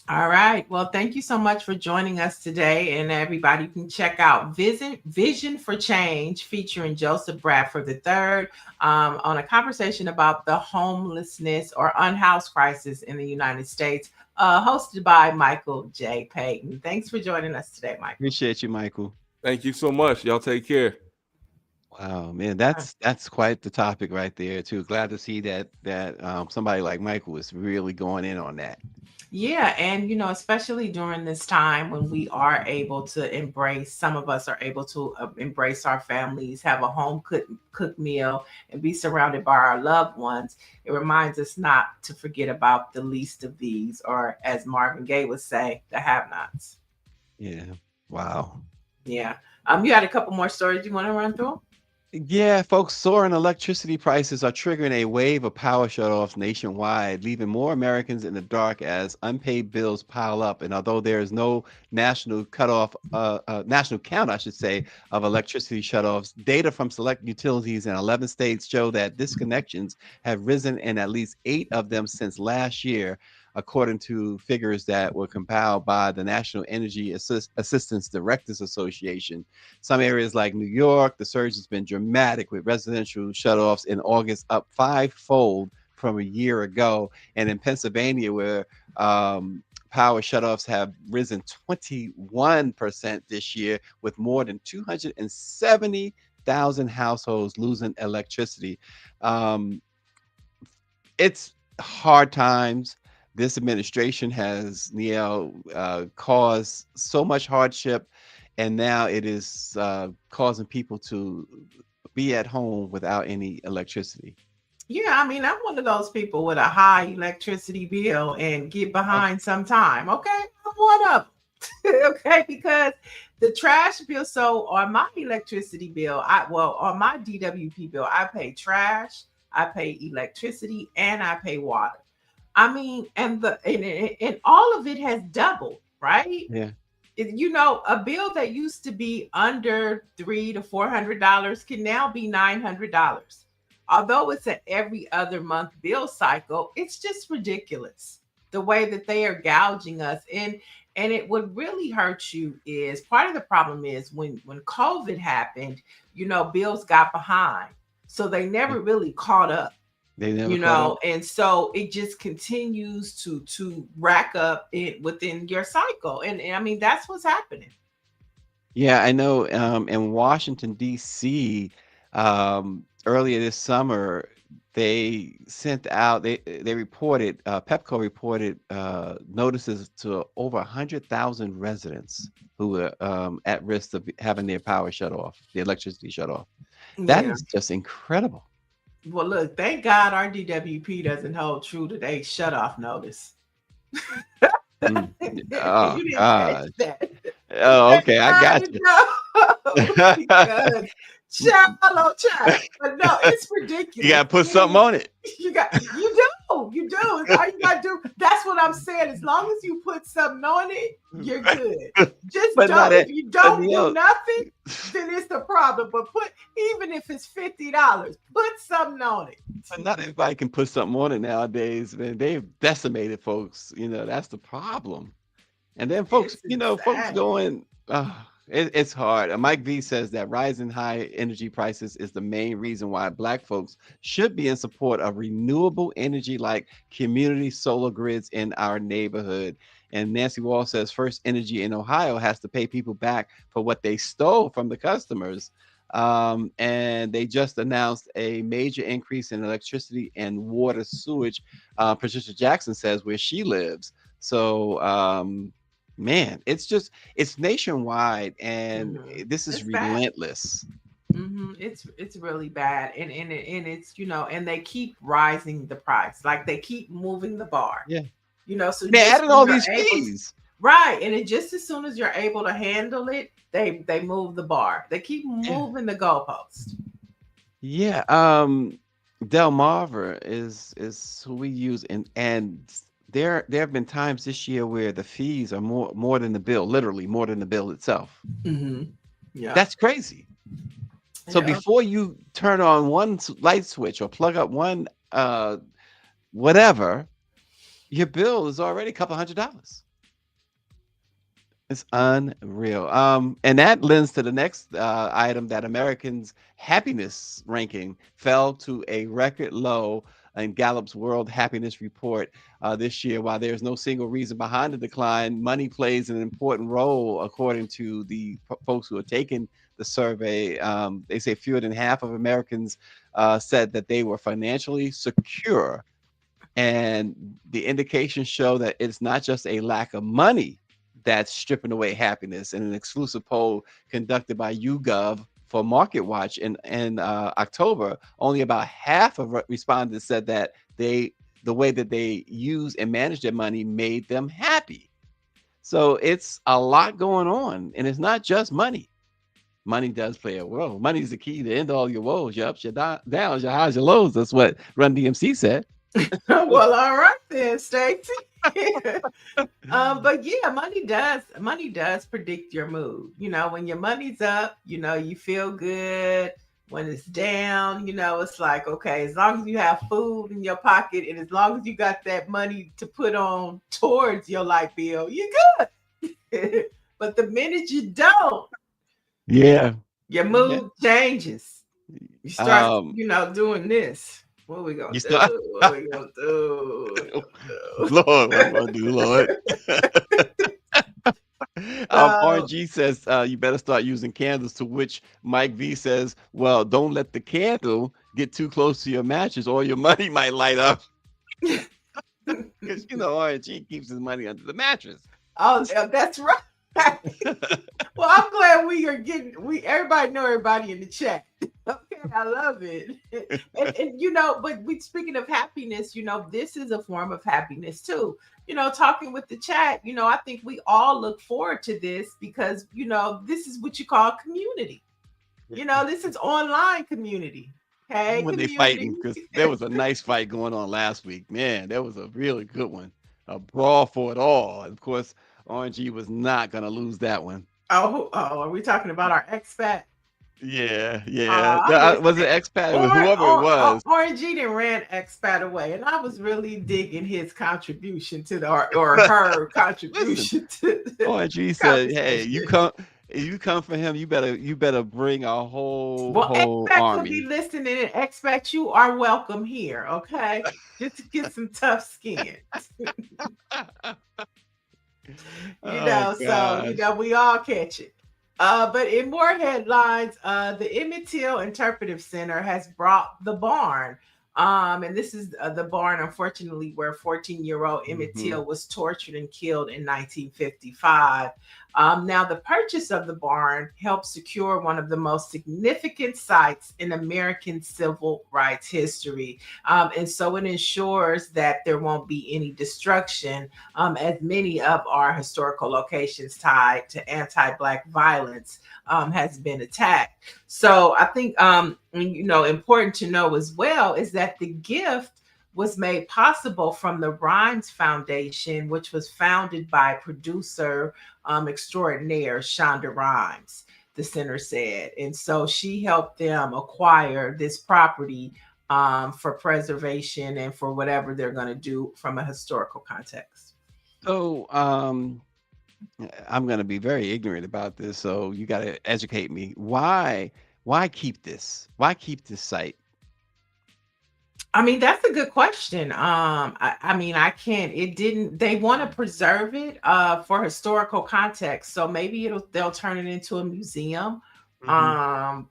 All right. Well, thank you so much for joining us today. And everybody can check out Vision for Change featuring Joseph Bradford III on a conversation about the homelessness or unhoused crisis in the United States, hosted by Michael J. Payton. Thanks for joining us today, Michael. Appreciate you, Michael. Thank you so much. Y'all take care. Wow, man, that's quite the topic right there too. Glad to see that somebody like Michael is really going in on that. Yeah, and especially during this time when we are able to embrace, some of us are able to embrace our families, have a home cooked meal, and be surrounded by our loved ones. It reminds us not to forget about the least of these, or as Marvin Gaye would say, the have-nots. Yeah. Wow. Yeah. You had a couple more stories you want to run through? Yeah, folks, soaring electricity prices are triggering a wave of power shutoffs nationwide, leaving more Americans in the dark as unpaid bills pile up. And although there is no national national count, I should say, of electricity shutoffs, data from select utilities in 11 states show that disconnections have risen in at least 8 of them since last year, according to figures that were compiled by the National Energy Assistance Directors Association. Some areas like New York, the surge has been dramatic, with residential shutoffs in August up 5-fold from a year ago. And in Pennsylvania, where power shutoffs have risen 21% this year, with more than 270,000 households losing electricity. It's hard times. This administration has, Niele, caused so much hardship, and now it is causing people to be at home without any electricity. Yeah, I mean, I'm one of those people with a high electricity bill and get behind sometime. Okay, I'm one of them. Okay, because the trash bill. So on my electricity bill, on my DWP bill, I pay trash, I pay electricity, and I pay water. I mean, and all of it has doubled, right? Yeah. A bill that used to be under $300 to $400 can now be $900. Although it's an every other month bill cycle, it's just ridiculous the way that they are gouging us. And it would really hurt you. Is part of the problem is when COVID happened, bills got behind, so they never really caught up. They never and so it just continues to rack up within your cycle. And I mean, that's what's happening. Yeah, I know. In Washington, D.C., earlier this summer, they sent out, they reported, Pepco reported notices to over 100,000 residents who were at risk of having their power shut off, the electricity shut off. That is just incredible. Well, look, thank God our DWP doesn't hold true to their shut off notice. Oh, You didn't God. catch that. Oh, okay, I got you. Because child. But no, it's ridiculous. You gotta put something on it. You do. All you gotta do. That's what I'm saying. As long as you put something on it, you're good. Just don't. If you don't do nothing, then it's the problem. But even if it's $50, put something on it. But not everybody can put something on it nowadays, man. They've decimated folks. That's the problem. And then folks, folks going, oh It's hard. Mike V says that rising high energy prices is the main reason why Black folks should be in support of renewable energy like community solar grids in our neighborhood. And Nancy Wall says First Energy in Ohio has to pay people back for what they stole from the customers. And they just announced a major increase in electricity and water sewage. Patricia Jackson says where she lives. So, man, it's nationwide, and this is It's bad. relentless. It's really bad, and it's and they keep rising the price, like they keep moving the bar. Yeah, So they just added when all you're these able to, fees. right, and it just as soon as you're able to handle it, they move the bar. They keep Yeah, moving the goalpost. yeah. Delmarva is who we use, and there have been times this year where the fees are more than the bill, literally more than the bill itself. Mm-hmm. Yeah. That's crazy. So Yeah. before you turn on one light switch or plug up one whatever, your bill is already a couple $100. It's unreal. And that lends to the next item, that Americans' happiness ranking fell to a record low in Gallup's World Happiness Report this year. While there's no single reason behind the decline, money plays an important role, according to the folks who are taking the survey. They say fewer than half of Americans said that they were financially secure, and the indications show that it's not just a lack of money that's stripping away happiness. In an exclusive poll conducted by YouGov for MarketWatch in October, only about half of respondents said that the way that they use and manage their money made them happy. So it's a lot going on, and it's not just money. Money does play a role. Money is the key to end all your woes, your ups, your downs, your highs, your lows. That's what Run DMC said. Well, all right then, Stacy. But yeah, money does predict your mood. When your money's up, you feel good. When it's down, it's like, okay, as long as you have food in your pocket and as long as you got that money to put on towards your light bill, you're good. But the minute you don't, Yeah. your Yeah. mood changes. You start, doing this. What we gonna You start. do? What we gonna do? What we gonna do? Lord, what I'm gonna do, Lord. So, RG says you better start using candles. To which Mike V says, "Well, don't let the candle get too close to your mattress, or your money might light up." Because RG keeps his money under the mattress. oh, yeah, that's right. Well, I'm glad everybody know everybody in the chat. Okay, I love it. And but speaking of happiness, this is a form of happiness too. Talking with the chat, I think we all look forward to this because, this is what you call community. This is online community. Okay, When they community. fighting, because there was a nice fight going on last week. Man, that was a really good one. A brawl for it all. Of course, RG was not gonna lose that one. Oh, are we talking about our expat? Yeah, yeah. Was it Listen, expat? It was whoever it was. Orangey done ran expat away, and I was really digging his contribution to or her Listen, contribution to the ONG said, "Hey, conversation. you come for him. You better bring a Well, whole expats will be army." listening, and expats, you are welcome here. Okay, just to get some tough skin. Oh So gosh. we all catch it. But in more headlines, the Emmett Till Interpretive Center has brought the barn. And this is the barn, unfortunately, where 14-year-old Emmett Hmm. Till was tortured and killed in 1955. Now, the purchase of the barn helped secure one of the most significant sites in American civil rights history. And so it ensures that there won't be any destruction, as many of our historical locations tied to anti-Black violence has been attacked. So I think, important to know as well is that the gift was made possible from the Rhymes Foundation, which was founded by producer extraordinaire Shonda Rhimes, the center said. And so she helped them acquire this property for preservation and for whatever they're going to do from a historical context. So, I'm going to be very ignorant about this, so you got to educate me. Why keep this? Why keep this site? I mean, that's a good question. I mean, I can't. It didn't. They want to preserve it for historical context, so maybe they'll turn it into a museum. Hmm.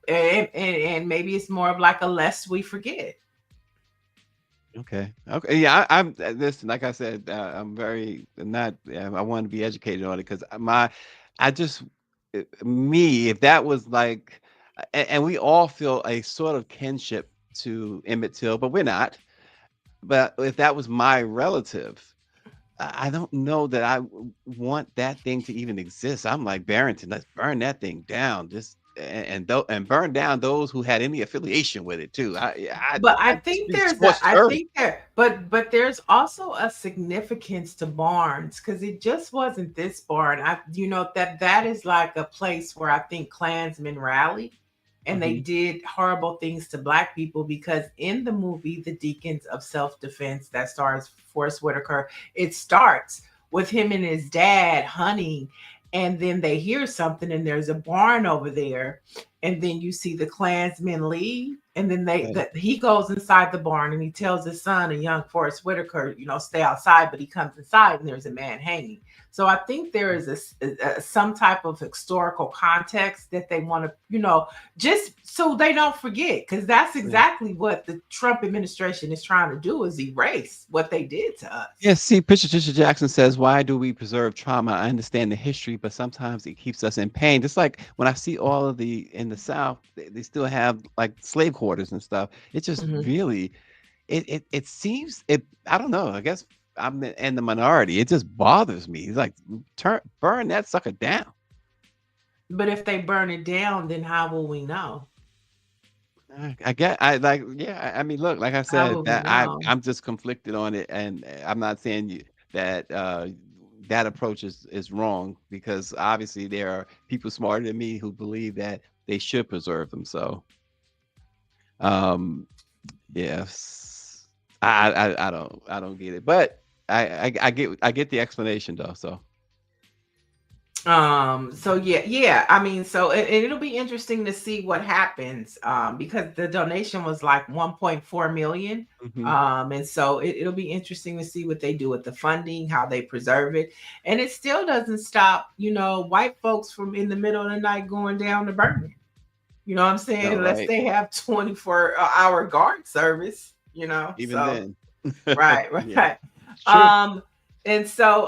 And maybe it's more of like a lest we forget. Okay. Okay. Yeah. I'm listen. Like I said, I'm very not. I want to be educated on it because I just me if that was like, and we all feel a sort of kinship to Emmett Till, but we're not. But if that was my relative, I don't know that want that thing to even exist. I'm like Barrington, let's burn that thing down. Just and burn down those who had any affiliation with it too. But I I just think be there's a scorched I earth. think that but there's also a significance to barns because it just wasn't this barn. That is like a place where I think Klansmen rallied and they Hmm. did horrible things to black people because in the movie The Deacons of Self-Defense that stars Forrest Whitaker, it starts with him and his dad hunting, and then they hear something and there's a barn over there, and then you see the Klansmen leave, and then Okay. he goes inside the barn and he tells his son, a young Forrest Whitaker, stay outside, but he comes inside and there's a man hanging. So I think there is some type of historical context that they want to, just so they don't forget, because that's Yeah. exactly what the Trump administration is trying to do, is erase what they did to us. Yes, see, Patricia Jackson says, "Why do we preserve trauma? I understand the history, but sometimes it keeps us in pain." Just like when I see all of the in the South, they still have like slave quarters and stuff. It just Mhm. really, it seems it. I don't know. I guess I'm in the minority. It just bothers me. It's like burn that sucker down. But if they burn it down, then how will we know? I get. I like. Yeah. I mean, look. Like I How said, will we that know? I'm just conflicted on it, and I'm not saying that that approach is wrong because obviously there are people smarter than me who believe that they should preserve them. So, um, yes, I don't get it, but I get the explanation though. So So yeah, I mean, so it'll be interesting to see what happens, because the donation was like 1.4 million. hmm. And so it'll be interesting to see what they do with the funding, how they preserve it. And it still doesn't stop, white folks from in the middle of the night going down to burn it. You know what I'm saying? No, Unless right. they have 24-hour guard service, Even so. then, Right, yeah, right. it's true. Um, and so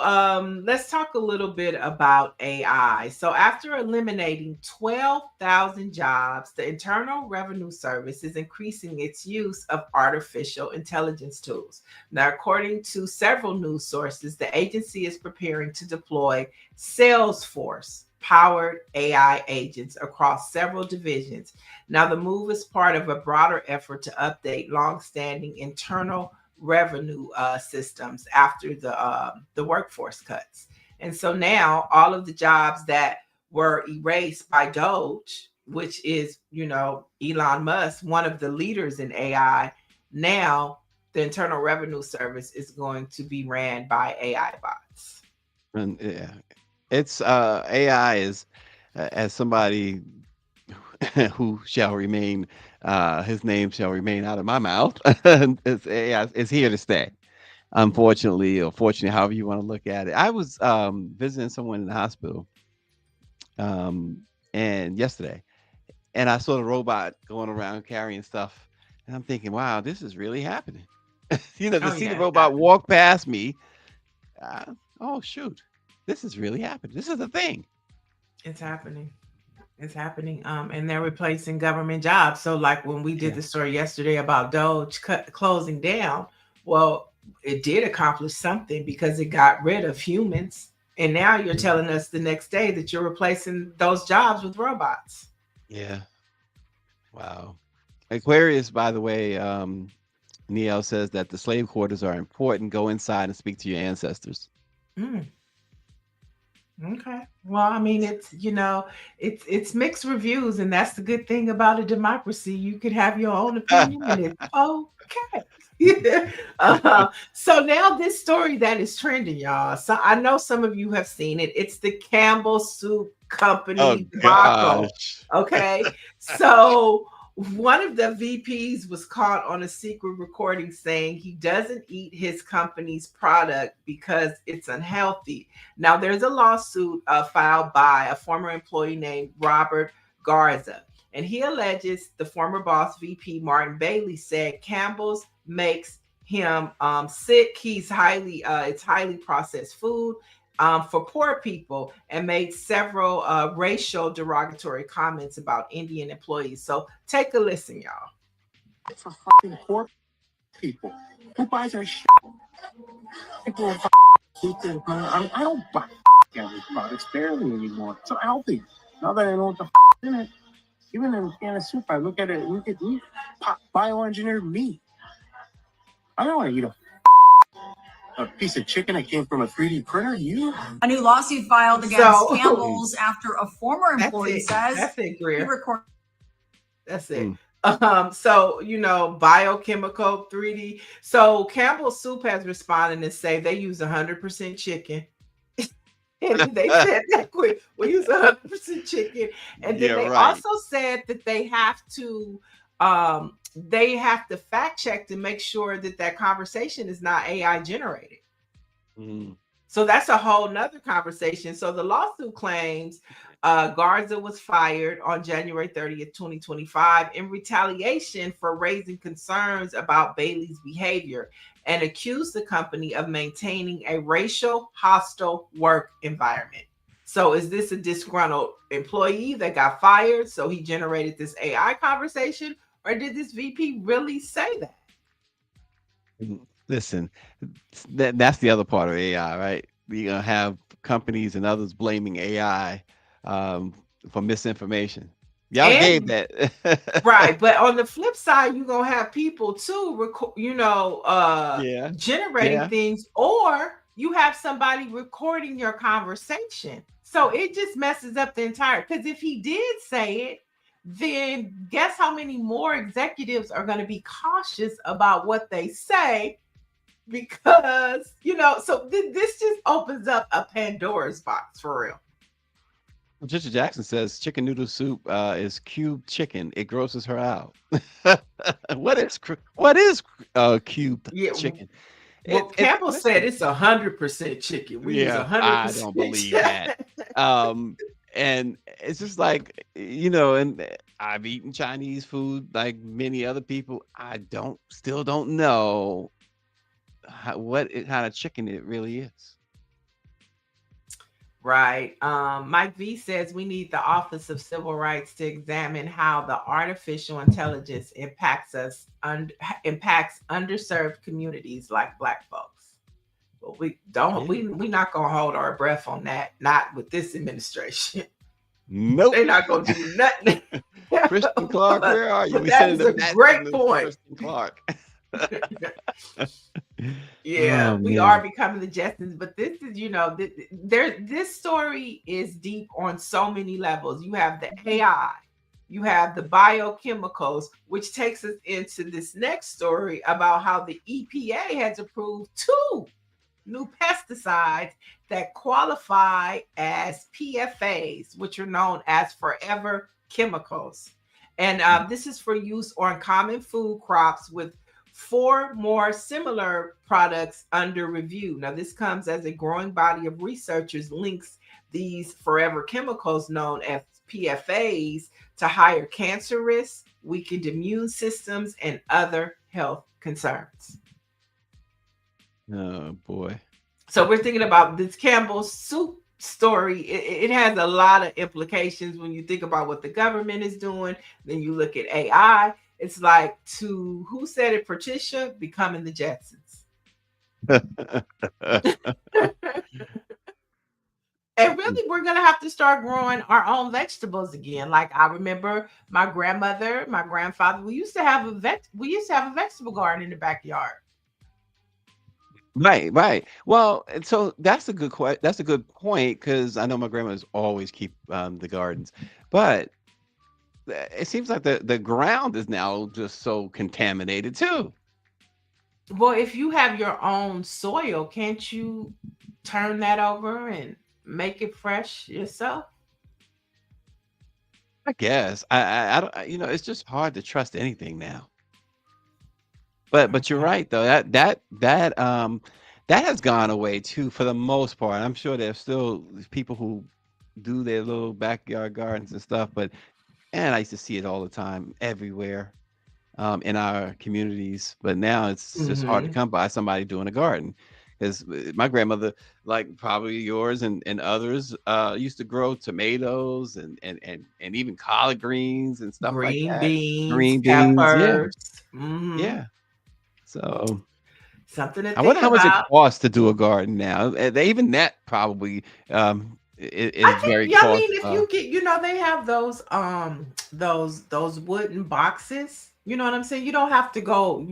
let's talk a little bit about AI. So after eliminating 12,000 jobs, the Internal Revenue Service is increasing its use of artificial intelligence tools. Now, according to several news sources, the agency is preparing to deploy Salesforce powered AI agents across several divisions. Now, the move is part of a broader effort to update longstanding internal revenue systems after the workforce cuts. And so now all of the jobs that were erased by Doge, which is, Elon Musk, one of the leaders in AI, now the Internal Revenue Service is going to be ran by AI bots. And yeah, it's AI is as somebody who shall remain, his name shall remain out of my mouth. It's AI is here to stay. Unfortunately, or fortunately, however you want to look at it. I was visiting someone in the hospital um, and yesterday, and I saw the robot going around carrying stuff, and I'm thinking, wow, this is really happening. To Oh see the yeah, it's robot happening. walk past me, uh, oh shoot, this is really happening. This is a thing. It's happening. It's happening. And they're replacing government jobs. So, like when we did Yeah. the story yesterday about Doge closing down, well, it did accomplish something because it got rid of humans. And now you're Mhm. telling us the next day that you're replacing those jobs with robots. Yeah. Wow. Aquarius, by the way, Niele says that the slave quarters are important. Go inside and speak to your ancestors. Mm. Okay. Well, I mean, it's mixed reviews, and that's the good thing about a democracy. You could have your own opinion, and it's okay. So now this story that is trending, y'all. So I know some of you have seen it. It's the Campbell Soup Oh Company debacle. gosh. Okay. So one of the VPs was caught on a secret recording saying he doesn't eat his company's product because it's unhealthy. Now, there's a lawsuit filed by a former employee named Robert Garza, and he alleges the former boss, VP Martin Bailey, said Campbell's makes him sick. It's highly processed food for poor people, and made several racial derogatory comments about Indian employees. So take a listen, y'all. For fucking poor people. Who buys our shit? People are fucking I don't buy Campbell's products barely anymore. It's so healthy. Now that I know what the in it, even in a can of soup, I look at it, look at meat, bioengineered meat. I don't want to eat a piece of chicken that came from a 3D printer. A new lawsuit filed against Campbell's after a former employee says that's it, Greer. recorded. That's it. So biochemical 3D. So Campbell Soup has responded and say they use 100% chicken. And they said that quick. We use 100% chicken, and then they also said that they have to fact check to make sure that conversation is not AI generated. So that's a whole nother conversation. So the lawsuit claims Garza was fired on January 30th, 2025 in retaliation for raising concerns about Bailey's behavior, and accused the company of maintaining a racial hostile work environment. So is this a disgruntled employee that got fired so he generated this AI conversation, or did this VP really say that? Listen, that's the other part of AI, right? You're gonna have companies and others blaming AI for misinformation. Y'all gave that. Right, but on the flip side, you're gonna have people too generating things, or you have somebody recording your conversation. So it just messes up the entire, because if he did say it, then guess how many more executives are going to be cautious about what they say, because so this just opens up a Pandora's box for real. Patricia Jackson says chicken noodle soup is cubed chicken. It grosses her out. What is cubed chicken? Well, Campbell said it's 100% chicken. We use 100%. I don't believe that. And it's just like, and I've eaten Chinese food like many other people. I still don't know what kind of chicken it really is. Right. Mike V says we need the Office of Civil Rights to examine how the artificial intelligence impacts underserved communities like Black folks. But we're not gonna hold our breath on that. Not with this administration. Nope. They're not gonna do nothing. Kristen Clark, where are you? That is a great point. Kristen Clark. Yeah, we are becoming the Jetsons, but this is, this story is deep on so many levels. You have the AI, you have the biochemicals, which takes us into this next story about how the EPA has approved 2 new pesticides that qualify as PFAs, which are known as forever chemicals. And this is for use on common food crops, with 4 more similar products under review. Now, this comes as a growing body of researchers links these forever chemicals known as PFAs to higher cancer risks, weakened immune systems, and other health concerns. Oh, boy. So we're thinking about this Campbell Soup story. It has a lot of implications when you think about what the government is doing. Then you look at AI. It's like, who said it, Patricia? Becoming the Jetsons. And really, we're going to have to start growing our own vegetables again. Like, I remember my grandmother, my grandfather, we used to have a vegetable garden in the backyard. Right, right. Well, and so that's a that's a good point because I know my grandma's always keep the gardens, but it seems like the ground is now just so contaminated too. Well, if you have your own soil, can't you turn that over and make it fresh yourself? I guess I don't it's just hard to trust anything now. But you're Okay. right though that has gone away too for the most part. I'm sure there's still people who do their little backyard gardens and stuff, but and I used to see it all the time everywhere. In our communities, but now it's just hard to Mm-hmm. come by somebody doing a garden. Because my grandmother, like probably yours and others, used to grow tomatoes and even collard greens and stuff like Green that. beans, Green beans, yeah, peppers. Mm-hmm. yeah. So Something to I wonder think how much it about. costs to do a garden now. Even that probably I is think, very yeah, I cost. mean, if you get, they have those those wooden boxes. You know what I'm saying? You don't have to go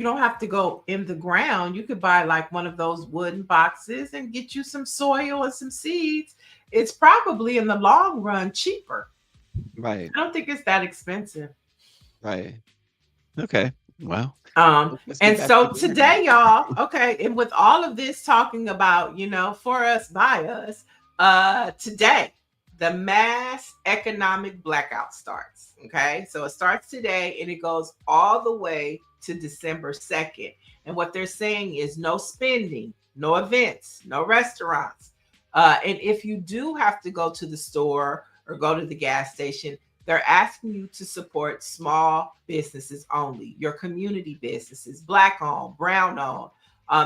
in the ground. You could buy like one of those wooden boxes and get you some soil and some seeds. It's probably in the long run cheaper. Right, I don't think it's that expensive. right. Okay. Well, let's get And back to so the garden. today, y'all, okay, and with all of this talking about, for us, by us, today, the mass economic blackout starts. Okay. So it starts today and it goes all the way to December 2nd. And what they're saying is no spending, no events, no restaurants. And if you do have to go to the store or go to the gas station, they're asking you to support small businesses only, your community businesses, Black owned, brown owned.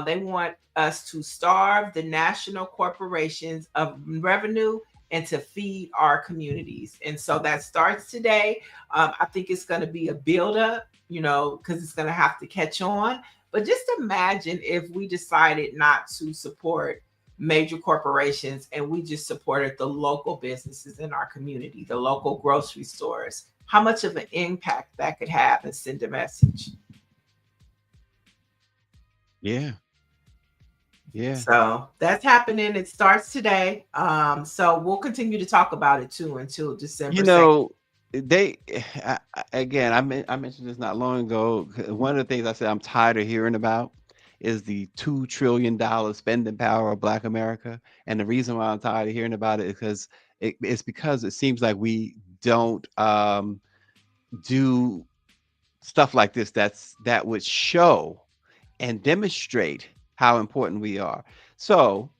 They want us to starve the national corporations of revenue and to feed our communities. And so that starts today. I think it's going to be a buildup, because it's going to have to catch on. But just imagine if we decided not to support major corporations and we just supported the local businesses in our community, the local grocery stores, how much of an impact that could have and send a message. Yeah, yeah. So that's happening. It starts today. So we'll continue to talk about it too until You December 2nd. know, they again. I mentioned this not long ago. One of the things I said I'm tired of hearing about is the $2 trillion spending power of Black America, and the reason why I'm tired of hearing about it is because it's because it seems like we don't do stuff like this. That would show and demonstrate how important we are. So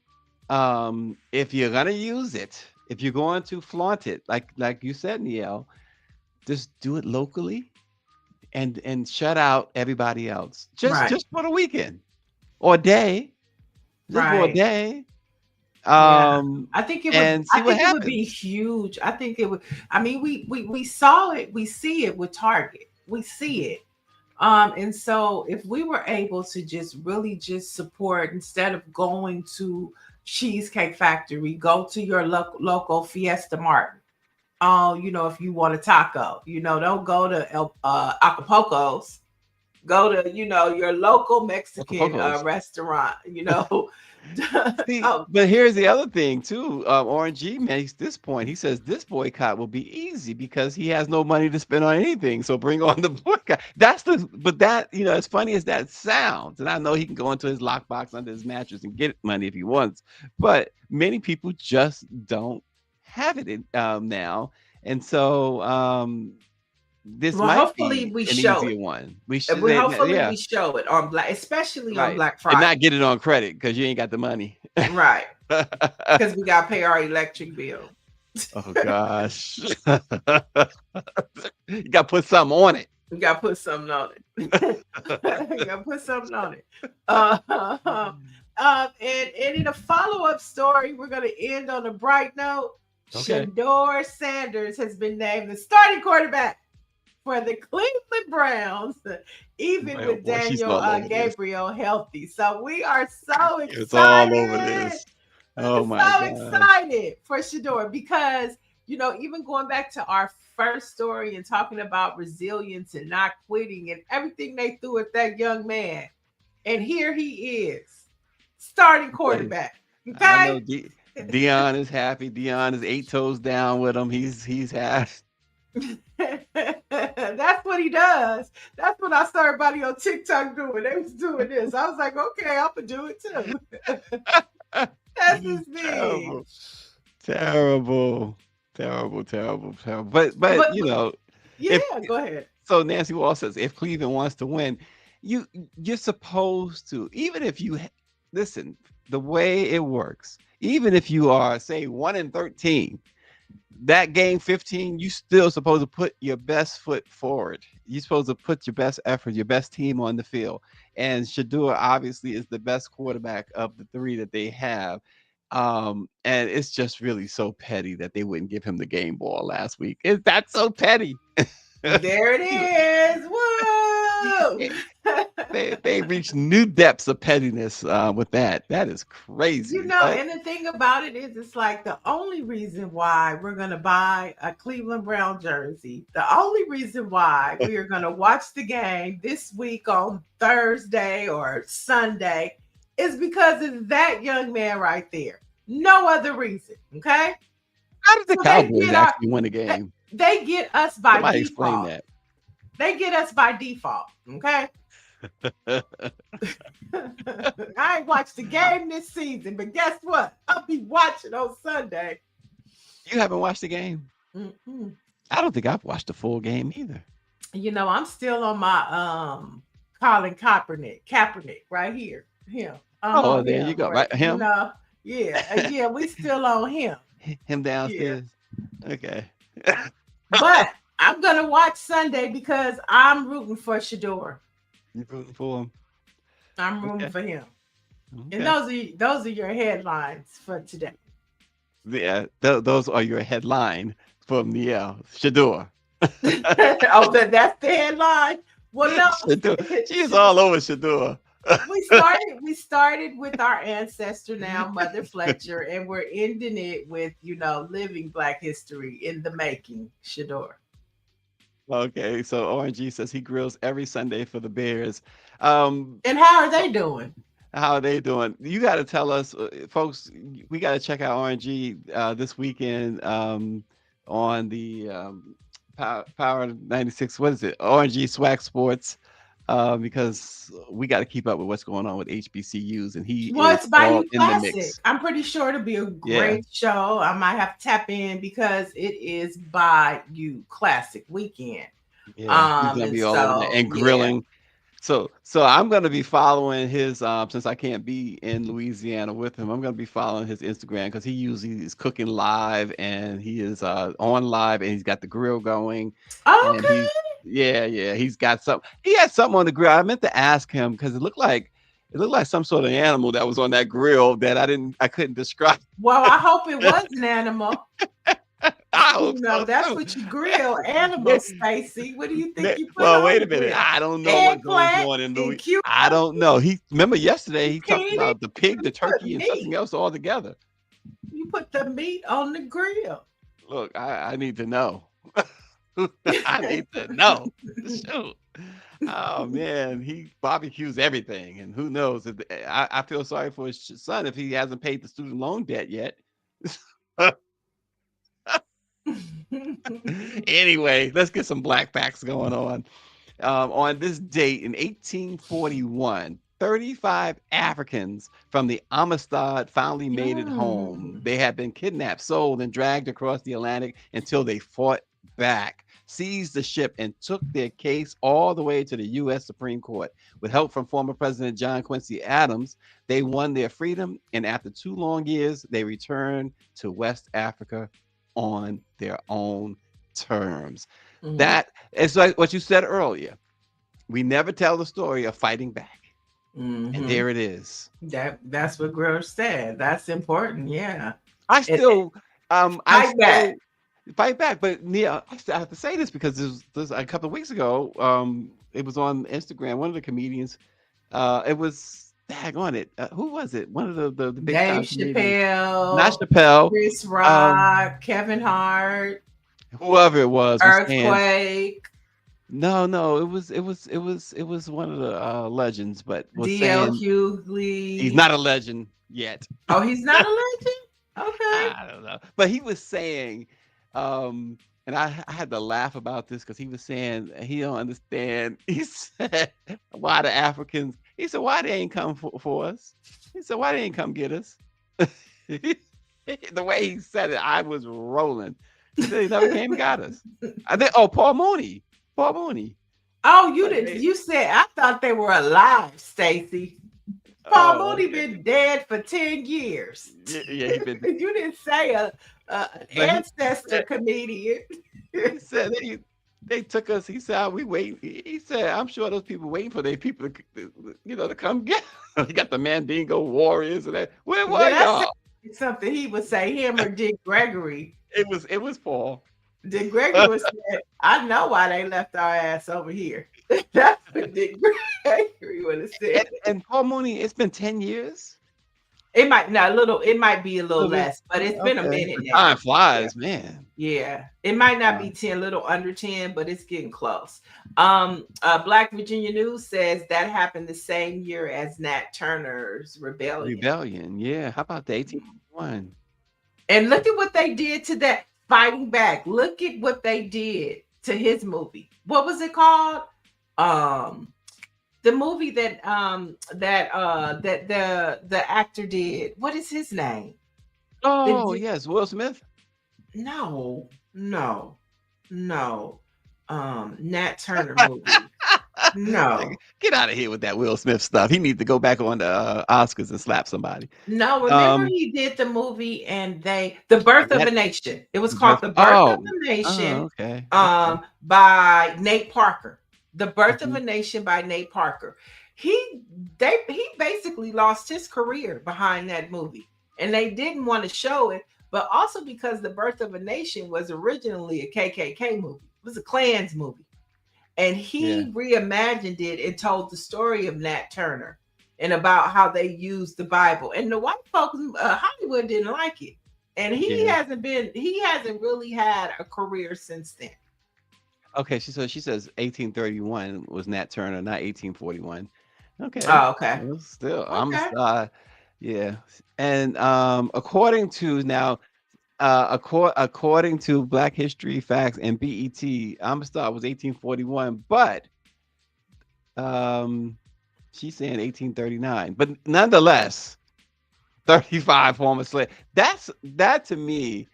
if you're gonna use it, if you're going to flaunt it, like you said, Niele, just do it locally and shut out everybody else. Just Right. just for the weekend or a day, just for a Right. day, Yeah. um, I think it would and I see what think it would be happens. huge. I think it would. I mean, we saw it, we see it with Target. We see it. And so if we were able to just really just support instead of going to Cheesecake Factory, go to your local Fiesta Mart. Oh, if you want a taco, don't go to Acapulco's. Go to, your local Mexican Acapulco's. restaurant. See, Oh, but here's the other thing too. Orange G makes this point. He says this boycott will be easy because he has no money to spend on anything. So bring on the boycott. But that, as funny as that sounds, and I know he can go into his lockbox under his mattress and get money if he wants, but many people just don't have it now. And so this well, might hopefully be we an show it. easier one. We should, Well, hopefully yeah, we show it on Black, especially on right. Black And Friday. not get it on credit because you ain't got the money. Right. Because we got to pay our electric bill. Oh gosh. You gotta put something on it. We got to put something on it. We got to put something on it. And in a follow-up story, we're going to end on a bright note. Okay. Shador Sanders has been named the starting quarterback for the Cleveland Browns, even Oh with boy, she's Daniel all over this. Gabriel healthy. So we are so It's all over excited. this. Oh my So gosh. excited for Shador because, even going back to our first story and talking about resilience and not quitting and everything they threw at that young man. And here he is starting quarterback. I know Okay. Dion is happy. Dion is 8 toes down with him. He's happy. That's what he does. That's what I saw everybody on TikTok doing. They was doing this. I was like, okay, I'm gonna do it too. That's his thing. Terrible. But you know, yeah, if go ahead. so, Nancy Wall says if Cleveland wants to win, you're supposed to, even if you listen, the way it works, even if you are say 1-13. That game 15, you still supposed to put your best foot forward. You're supposed to put your best effort, your best team on the field. And Shador obviously is the best quarterback of the three that they have. And it's just really so petty that they wouldn't give him the game ball last week. That's so petty. There it is. Whoa! They reached new depths of pettiness with that. That is crazy. You know, and the thing about it is, it's like the only reason why we're going to buy a Cleveland Brown jersey, the only reason why we are going to watch the game this week on Thursday or Sunday is because of that young man right there. No other reason. Okay. How did the Cowboys actually win a game? They get us by Somebody default. explain that. They get us by default. Okay. I ain't watched the game this season, but guess what? I'll be watching on Sunday. You haven't watched the game? Mm-mm. I don't think I've watched the full game either. You know, I'm still on my Colin Kaepernick right here. Him. Oh, there you go. Right, him. You know, yeah, we still on him. Him downstairs. Yeah. Okay. But I'm gonna watch Sunday because I'm rooting for Shador. You're rooting for him. I'm rooting for him. Okay. And those are your headlines for today. Yeah, those are your headline from Niele. Shador. Oh, that's the headline. Well, no, Shador. She's all over Shador. we started with our ancestor now, Mother Fletcher, and we're ending it with, living Black history in the making, Shador. Okay, so ORG says he grills every Sunday for the Bears. And how are they doing? How are they doing? You got to tell us, folks. We got to check out ORG this weekend on the Power 96. What is it? ORG Swag Sports. Because we got to keep up with what's going on with HBCUs, and it's Bayou Classic. I'm pretty sure it'll be a great show. I might have to tap in because it is Bayou Classic weekend. Yeah, he's gonna be all over there and grilling. Yeah. So I'm gonna be following his since I can't be in Louisiana with him. I'm gonna be following his Instagram because he usually is cooking live and he is on live and he's got the grill going. Okay. He's got something. He had something on the grill. I meant to ask him because it looked like some sort of animal that was on that grill that I couldn't describe. Well, I hope it was an animal. I hope that's what you grill, animals, Stacy. What do you think you put Well, on wait a minute. I don't know what goes on in Louisiana. I don't know. Remember yesterday he talked about the pig, the turkey, and something else all together. You put the meat on the grill. Look, I need to know. I need to know. Shoot. Oh man, he barbecues everything, and who knows? I feel sorry for his son if he hasn't paid the student loan debt yet. Anyway, let's get some black facts going on. On this date in 1841, 35 Africans from the Amistad finally made it home. They had been kidnapped, sold, and dragged across the Atlantic until they fought back, seized the ship, and took their case all the way to the U.S. Supreme Court. With help from former President John Quincy Adams, they won their freedom, and after 2 long years, they returned to West Africa on their own terms. Mm-hmm. That is like what you said earlier. We never tell the story of fighting back. Mm-hmm. And there it is. That's what Grover said. That's important. Yeah. I still fight back. But Niele, I have to say this because there's a couple of weeks ago, it was on Instagram. One of the comedians, it was on it. Who was it? One of the big Dave Chappelle, not Chappelle, Chris Rock, Kevin Hart, whoever it was. Earthquake. No, it was one of the legends, but was D.L. saying he's Hughley. not a legend yet. Oh, he's not a legend? Okay. I don't know, but he was saying, and I had to laugh about this because he was saying he don't understand. He said, "Why the Africans?" He said, "Why they ain't come for us?" He said, "Why they ain't come get us?" The way he said it, I was rolling. He said, "They never came and got us." I think. Oh, Paul Mooney. Paul Mooney. Oh, you But did. You said I thought they were alive, Stacy. Paul oh, Mooney okay. been dead for 10 years. Yeah, he been. You didn't say a But ancestor comedian. he said they took us. He said, we wait. He said, I'm sure those people waiting for their people to come get. He got the Mandingo warriors and that. Where Yeah, were that's y'all? something he would say, him or Dick Gregory. It was Paul. Dick Gregory would say, I know why they left our ass over here. That's what Dick Gregory would have said. And Paul Mooney, it's been 10 years. It might not a little, it might be a A little little bit. less, but it's been a Okay. minute The now. time Yeah. flies, man. Yeah, it might not be Wow. 10, little under 10, but it's getting close. Black Virginia News says that happened the same year as Nat Turner's Rebellion. Rebellion. Yeah. How about the 1801? And look at what they did to that Fighting Back. Look at what they did to his movie. What was it called? The movie that the actor did. What is his name? Oh, yes, Will Smith. No. Nat Turner movie. No. Get out of here with that Will Smith stuff. He needs to go back on the Oscars and slap somebody. No, remember he did the movie and The Birth of a Nation. It was called The Birth of a Nation. Okay. By Nate Parker. The Birth of a Nation by Nate Parker. He basically lost his career behind that movie. And they didn't want to show it, but also because The Birth of a Nation was originally a KKK movie. It was a Klan's movie. And he reimagined it and told the story of Nat Turner and about how they used the Bible. And the white folks, Hollywood didn't like it. And he hasn't really had a career since then. Okay, she says 1831 was Nat Turner, not 1841. Okay. Oh, okay. Well, still, Okay. I'm a star. Yeah. And according to Black History Facts and BET, Amistad was 1841, but she's saying 1839. But nonetheless, 35 former slaves. That to me,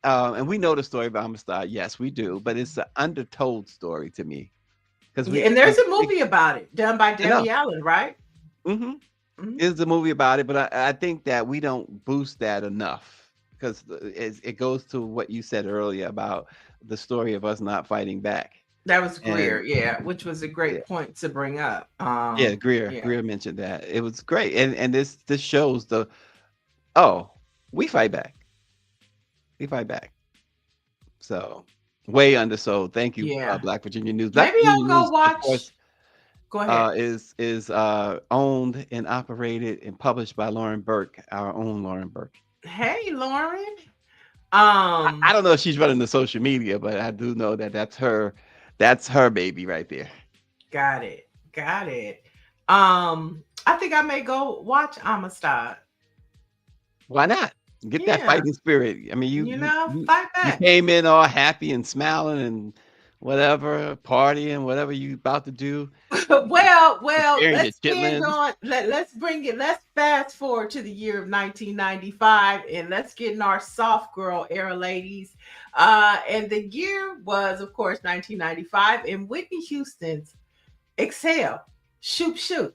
and we know the story of Amistad. Yes, we do, but it's an undertold story to me. And there's a movie about it done by Debbie Allen, right? It's a movie about it, but I think that we don't boost that enough because it goes to what you said earlier about the story of us not fighting back. That was Greer, which was a great point to bring up. Greer mentioned that. It was great, and this shows we fight back. We fight back. So way undersold. Thank you, Black Virginia News. Maybe I'll go watch. Course, go ahead. Is owned and operated and published by Lauren Burke, our own Lauren Burke. Hey, Lauren. I don't know if she's running the social media, but I do know that that's her baby right there. Got it. I think I may go watch Amistad. Why not? Get that fighting spirit. I mean, you fight back. You came in all happy and smiling and whatever, partying, whatever you about to do. well, let's bring it. Let's fast forward to the year of 1995 and let's get in our soft girl era, ladies. And the year was, of course, 1995, and Whitney Houston's "Exhale, Shoot Shoot"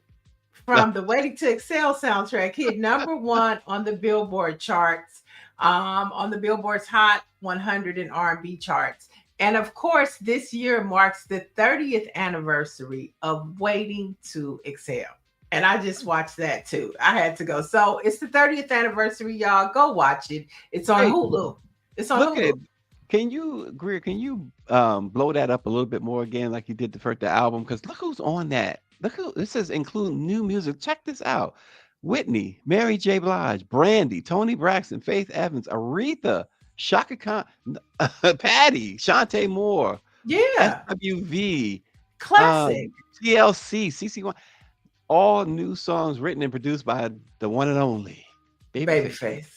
from the Waiting to Exhale soundtrack hit #1 on the Billboard charts, on the Billboard's Hot 100 and R&B charts. And of course, this year marks the 30th anniversary of Waiting to Exhale. And I just watched that too. I had to go. So it's the 30th anniversary, y'all. Go watch it. It's on Hulu. It's on Hulu. Can you blow that up a little bit more again, like you did the first album? Because look who's on that. Look who this says include new music. Check this out: Whitney, Mary J. Blige, Brandy, Toni Braxton, Faith Evans, Aretha, Shaka Khan, Patty, Shantae Moore, Yeah. SWV, Classic. TLC, CC1, all new songs written and produced by the one and only Babyface. Babyface.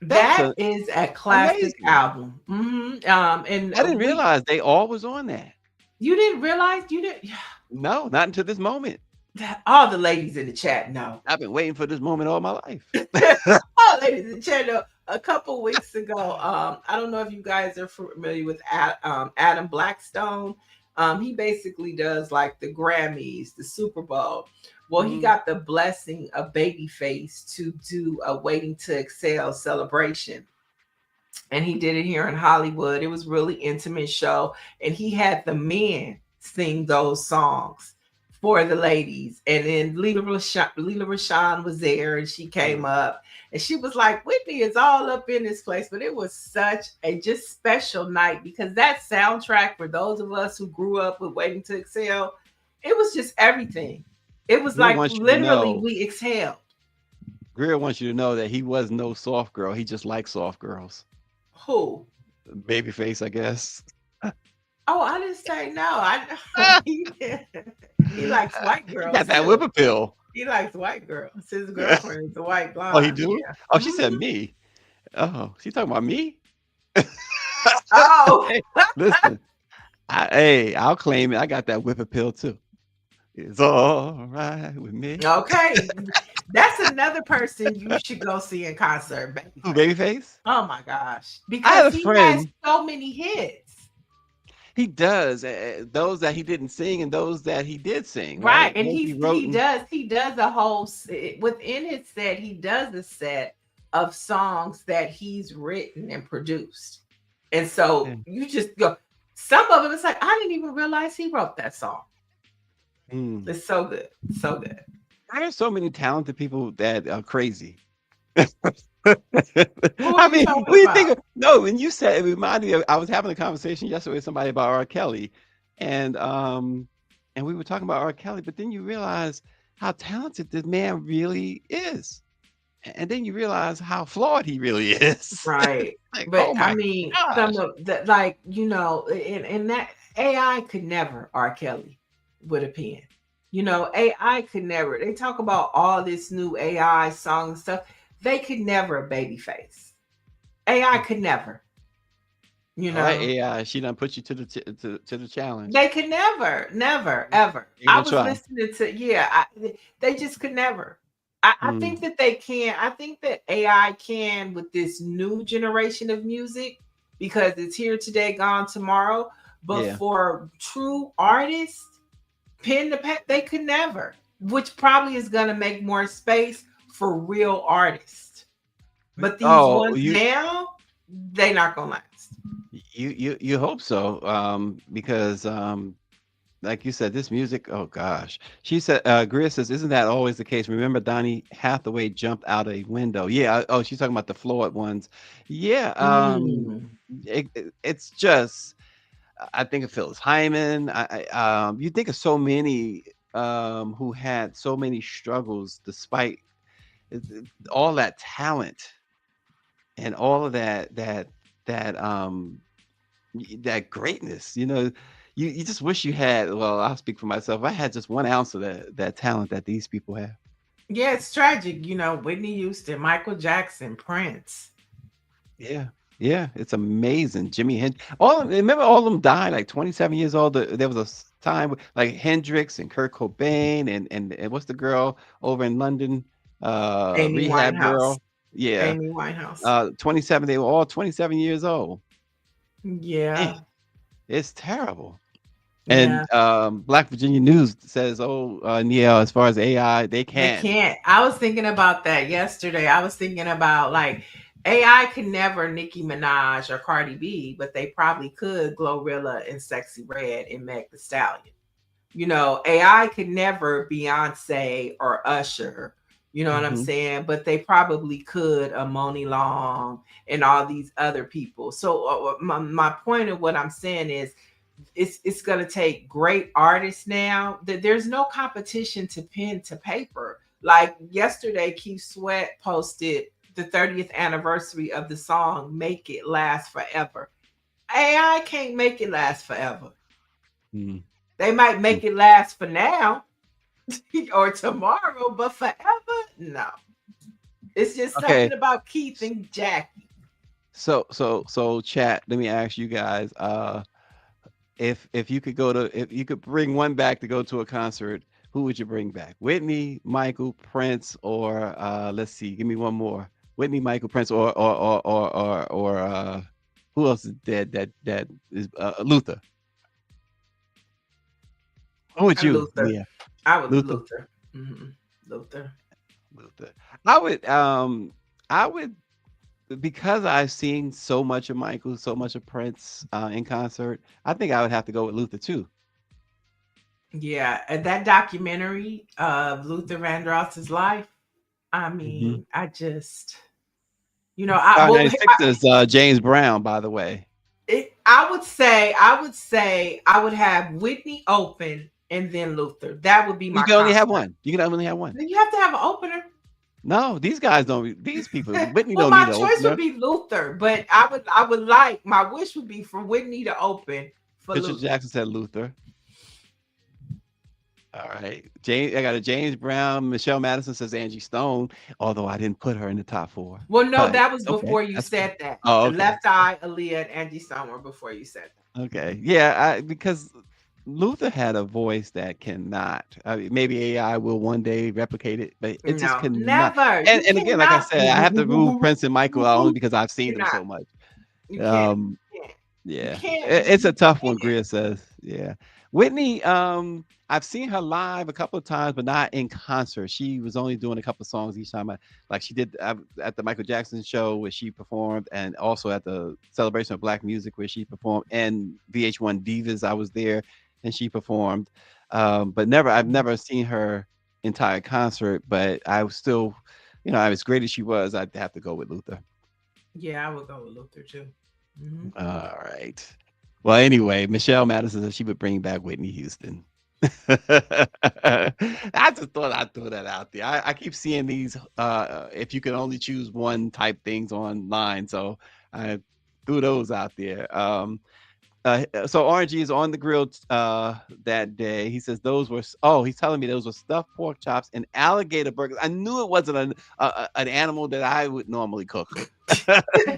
That's That is a classic amazing. album. And I didn't realize they all was on that. you didn't realize you didn't. No, not until this moment. All the ladies in the chat know. I've been waiting for this moment all my life. All ladies in the chat know. A couple weeks ago, I don't know if you guys are familiar with Adam Blackstone. He basically does like the Grammys, the Super Bowl. Well, he got the blessing of Babyface to do a Waiting to Exhale celebration. And he did it here in Hollywood. It was really intimate show. And he had the men sing those songs for the ladies. And then Leela Rashawn was there and she came up and she was like, Whitney is all up in this place. But it was such a just special night because that soundtrack for those of us who grew up with Waiting to Exhale, it was just everything. It was Greer like wants you to literally know- we exhaled. Greer wants you to know that he was no soft girl. He just likes soft girls. Who? Babyface, I guess. Oh, I didn't say no. He likes white girls. He got that too. whipper pill. He likes white girls. His girlfriend is a white blonde. Oh, he do? Yeah. Oh, she said me. Oh, she talking about me? Oh, Hey, listen. I'll claim it. I got that whipper pill too. It's all right with me. okay. That's another person you should go see in concert. Who, Babyface? Oh my gosh. I had Because a he friend- has so many hits. He does. Those that he didn't sing and those that he did sing. Right. And Those he wrote and- does a whole within his set, he does a set of songs that he's written and produced. And so Yeah. you just go, some of them it's like, I didn't even realize he wrote that song. Mm. It's so good. So good. There's so many talented people that are crazy. are I you mean, talking what do you about? think? No, when you said it reminded me of, I was having a conversation yesterday with somebody about R. Kelly, and we were talking about R. Kelly, but then you realize how talented this man really is, and then you realize how flawed he really is. Right. Like, But oh my I mean, gosh. some of that, like, and that AI could never R. Kelly with a pen. AI could never. They talk about all this new AI song and stuff. They could never Babyface. AI could never. All right, AI, she done put you to the challenge. They could never, ever. They gonna I was try. listening to, they just could never. I think that they can. I think that AI can with this new generation of music because it's here today, gone tomorrow. But Yeah. for true artists, pen to pen, they could never, which probably is going to make more space for real artists. But these ones now, they're not going to last. You hope so, because like you said, this music, oh gosh. She said, Greer says, isn't that always the case? Remember Donny Hathaway jumped out a window. Yeah, oh, she's talking about the flawed ones. Yeah, it's just, I think of Phyllis Hyman. You think of so many who had so many struggles despite all that talent and all of that greatness. You just wish you had. Well, I'll speak for myself. I had just 1 ounce of that talent that these people have. Yeah, it's tragic. Whitney Houston, Michael Jackson, Prince. Yeah, it's amazing. Jimi Hendrix. Remember all of them died like 27 years old. There was a time like Hendrix and Kurt Cobain and what's the girl over in London? Amy Rehab Winehouse. girl. Yeah. Amy Winehouse. 27. They were all 27 years old. Yeah. Man, it's terrible. Yeah. And Black Virginia News says, Niele, as far as AI, they They can't. can't. I was thinking about that yesterday. I was thinking about like AI can never Nicki Minaj or Cardi B, but they probably could Glorilla and Sexy Red and Meg Thee Stallion. AI could never Beyonce or Usher. You know what I'm saying? But they probably could Moni Long and all these other people. So my point of what I'm saying is it's going to take great artists now. That there's no competition to pen to paper. Like yesterday, Keith Sweat posted the 30th anniversary of the song Make It Last Forever. AI can't make it last forever. Mm. They might make it last for now or tomorrow, but forever, no. It's just Okay. something about Keith and Jackie. So chat, let me ask you guys, if you could if you could bring one back to go to a concert, who would you bring back? Whitney, Michael, Prince, or let's see, give me one more. Whitney, Michael, Prince, or who else is dead that is Luther? Who would you? Luther. Yeah, I would Luther. Luther. Mm-hmm. Luther. Luther. I would because I've seen so much of Michael, so much of Prince in concert. I think I would have to go with Luther too. Yeah, and that documentary of Luther Vandross's life. I mean, I just, I well, 96 is James Brown, by the way. I would say, I would have Whitney open and then Luther. That would be my. You can only have one. You can only have one. Then you have to have an opener. No, these guys don't. These people, Whitney Well, don't my need an choice opener. would be Luther, but I would like my wish would be for Whitney to open for Richard Luther. Jackson said Luther. All right, I got a James Brown. Michelle Madison says Angie Stone, although I didn't put her in the top 4. Well, no, But, that was okay, before you that's said that. Oh, okay. Left Eye, Aaliyah, and Angie Stone were before you said that. Okay, yeah, because Luther had a voice that cannot. I mean, maybe AI will one day replicate it, but it just No, cannot. never. And again, like I said, I have to move Prince and Michael out only because I've seen You're them so not. much. You can't. Yeah, can't. it's a tough one. Greer says, yeah. Whitney, I've seen her live a couple of times, but not in concert. She was only doing a couple of songs each time. Like she did at the Michael Jackson show where she performed, and also at the Celebration of Black Music where she performed, and VH1 Divas. I was there and she performed, but I've never seen her entire concert. But I was still, as great as she was, I'd have to go with Luther. Yeah, I would go with Luther too. Mm-hmm. All right. Well, anyway, Michelle Madison said she would bring back Whitney Houston. I just thought I'd throw that out there. I keep seeing these if you can only choose one type things online. So I threw those out there. So RNG is on the grill that day. He says he's telling me those were stuffed pork chops and alligator burgers. I knew it wasn't an animal that I would normally cook.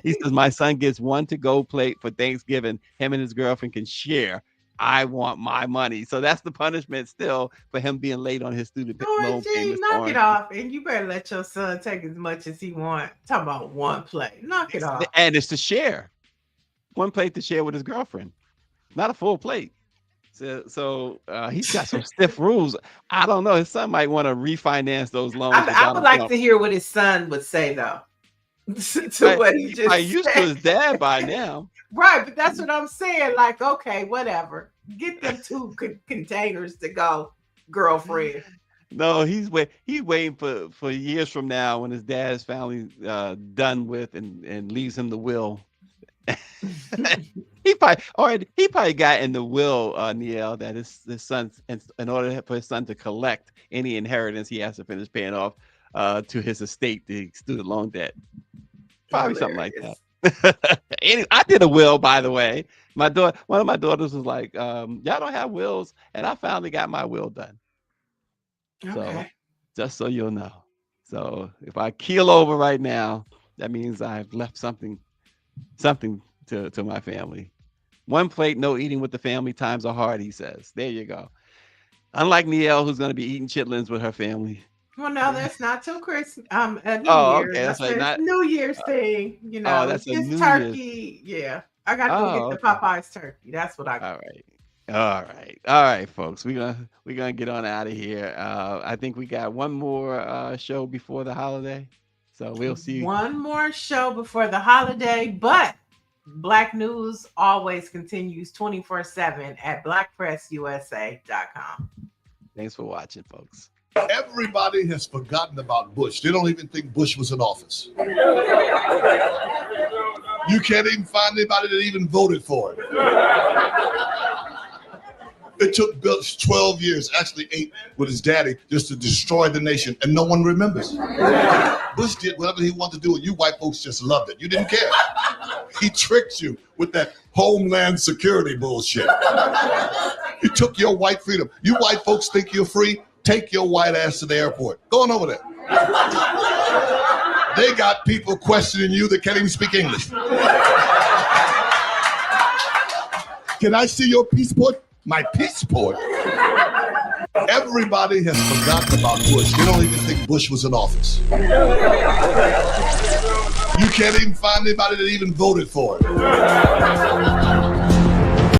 He says my son gets one to-go plate for Thanksgiving. Him and his girlfriend can share. I want my money. So that's the punishment still for him being late on his student loan payments. Knock it off, and you better let your son take as much as he wants. Talk about one plate. Knock it off. And it's to share. One plate to share with his girlfriend, not a full plate. So he's got some stiff rules. I don't know. His son might want to refinance those loans. I would like to hear what his son would say though. To what he just used to his dad by now. Right, but that's what I'm saying. Like, okay, whatever. Get them 2 containers to go, girlfriend. No, he's waiting for years from now when his dad is finally done with and leaves him the will. he probably got in the will, Niele, that his son, in order for his son to collect any inheritance, he has to finish paying off to his estate the student loan debt. Probably something like that. I did a will, by the way. One of my daughters was like, y'all don't have wills, and I finally got my will done. Okay. So just so you'll know. So if I keel over right now, that means I've left something to my family. One plate, no eating with the family. Times are hard, he says. There you go. Unlike Niele, who's going to be eating chitlins with her family. Well, no, that's not till Christmas. New Year's. Okay, that's right. New Year's thing. That's just a turkey. Yeah, I got to go get the Popeyes turkey. That's what I got. All right, folks. We're gonna get on out of here. I think we got one more show before the holiday, so we'll see. One more show before the holiday, but Black News always continues 24/7 at BlackPressUSA.com. Thanks for watching, folks. Everybody has forgotten about Bush. They don't even think Bush was in office. You can't even find anybody that even voted for it. It took Bush 12 years, actually 8 with his daddy, just to destroy the nation, and no one remembers. Bush did whatever he wanted to do, and you white folks just loved it. You didn't care. He tricked you with that homeland security bullshit. He took your white freedom. You white folks think you're free? Take your white ass to the airport. Go on over there. They got people questioning you that can't even speak English. Can I see your passport? My passport? Everybody has forgotten about Bush. They don't even think Bush was in office. You can't even find anybody that even voted for it.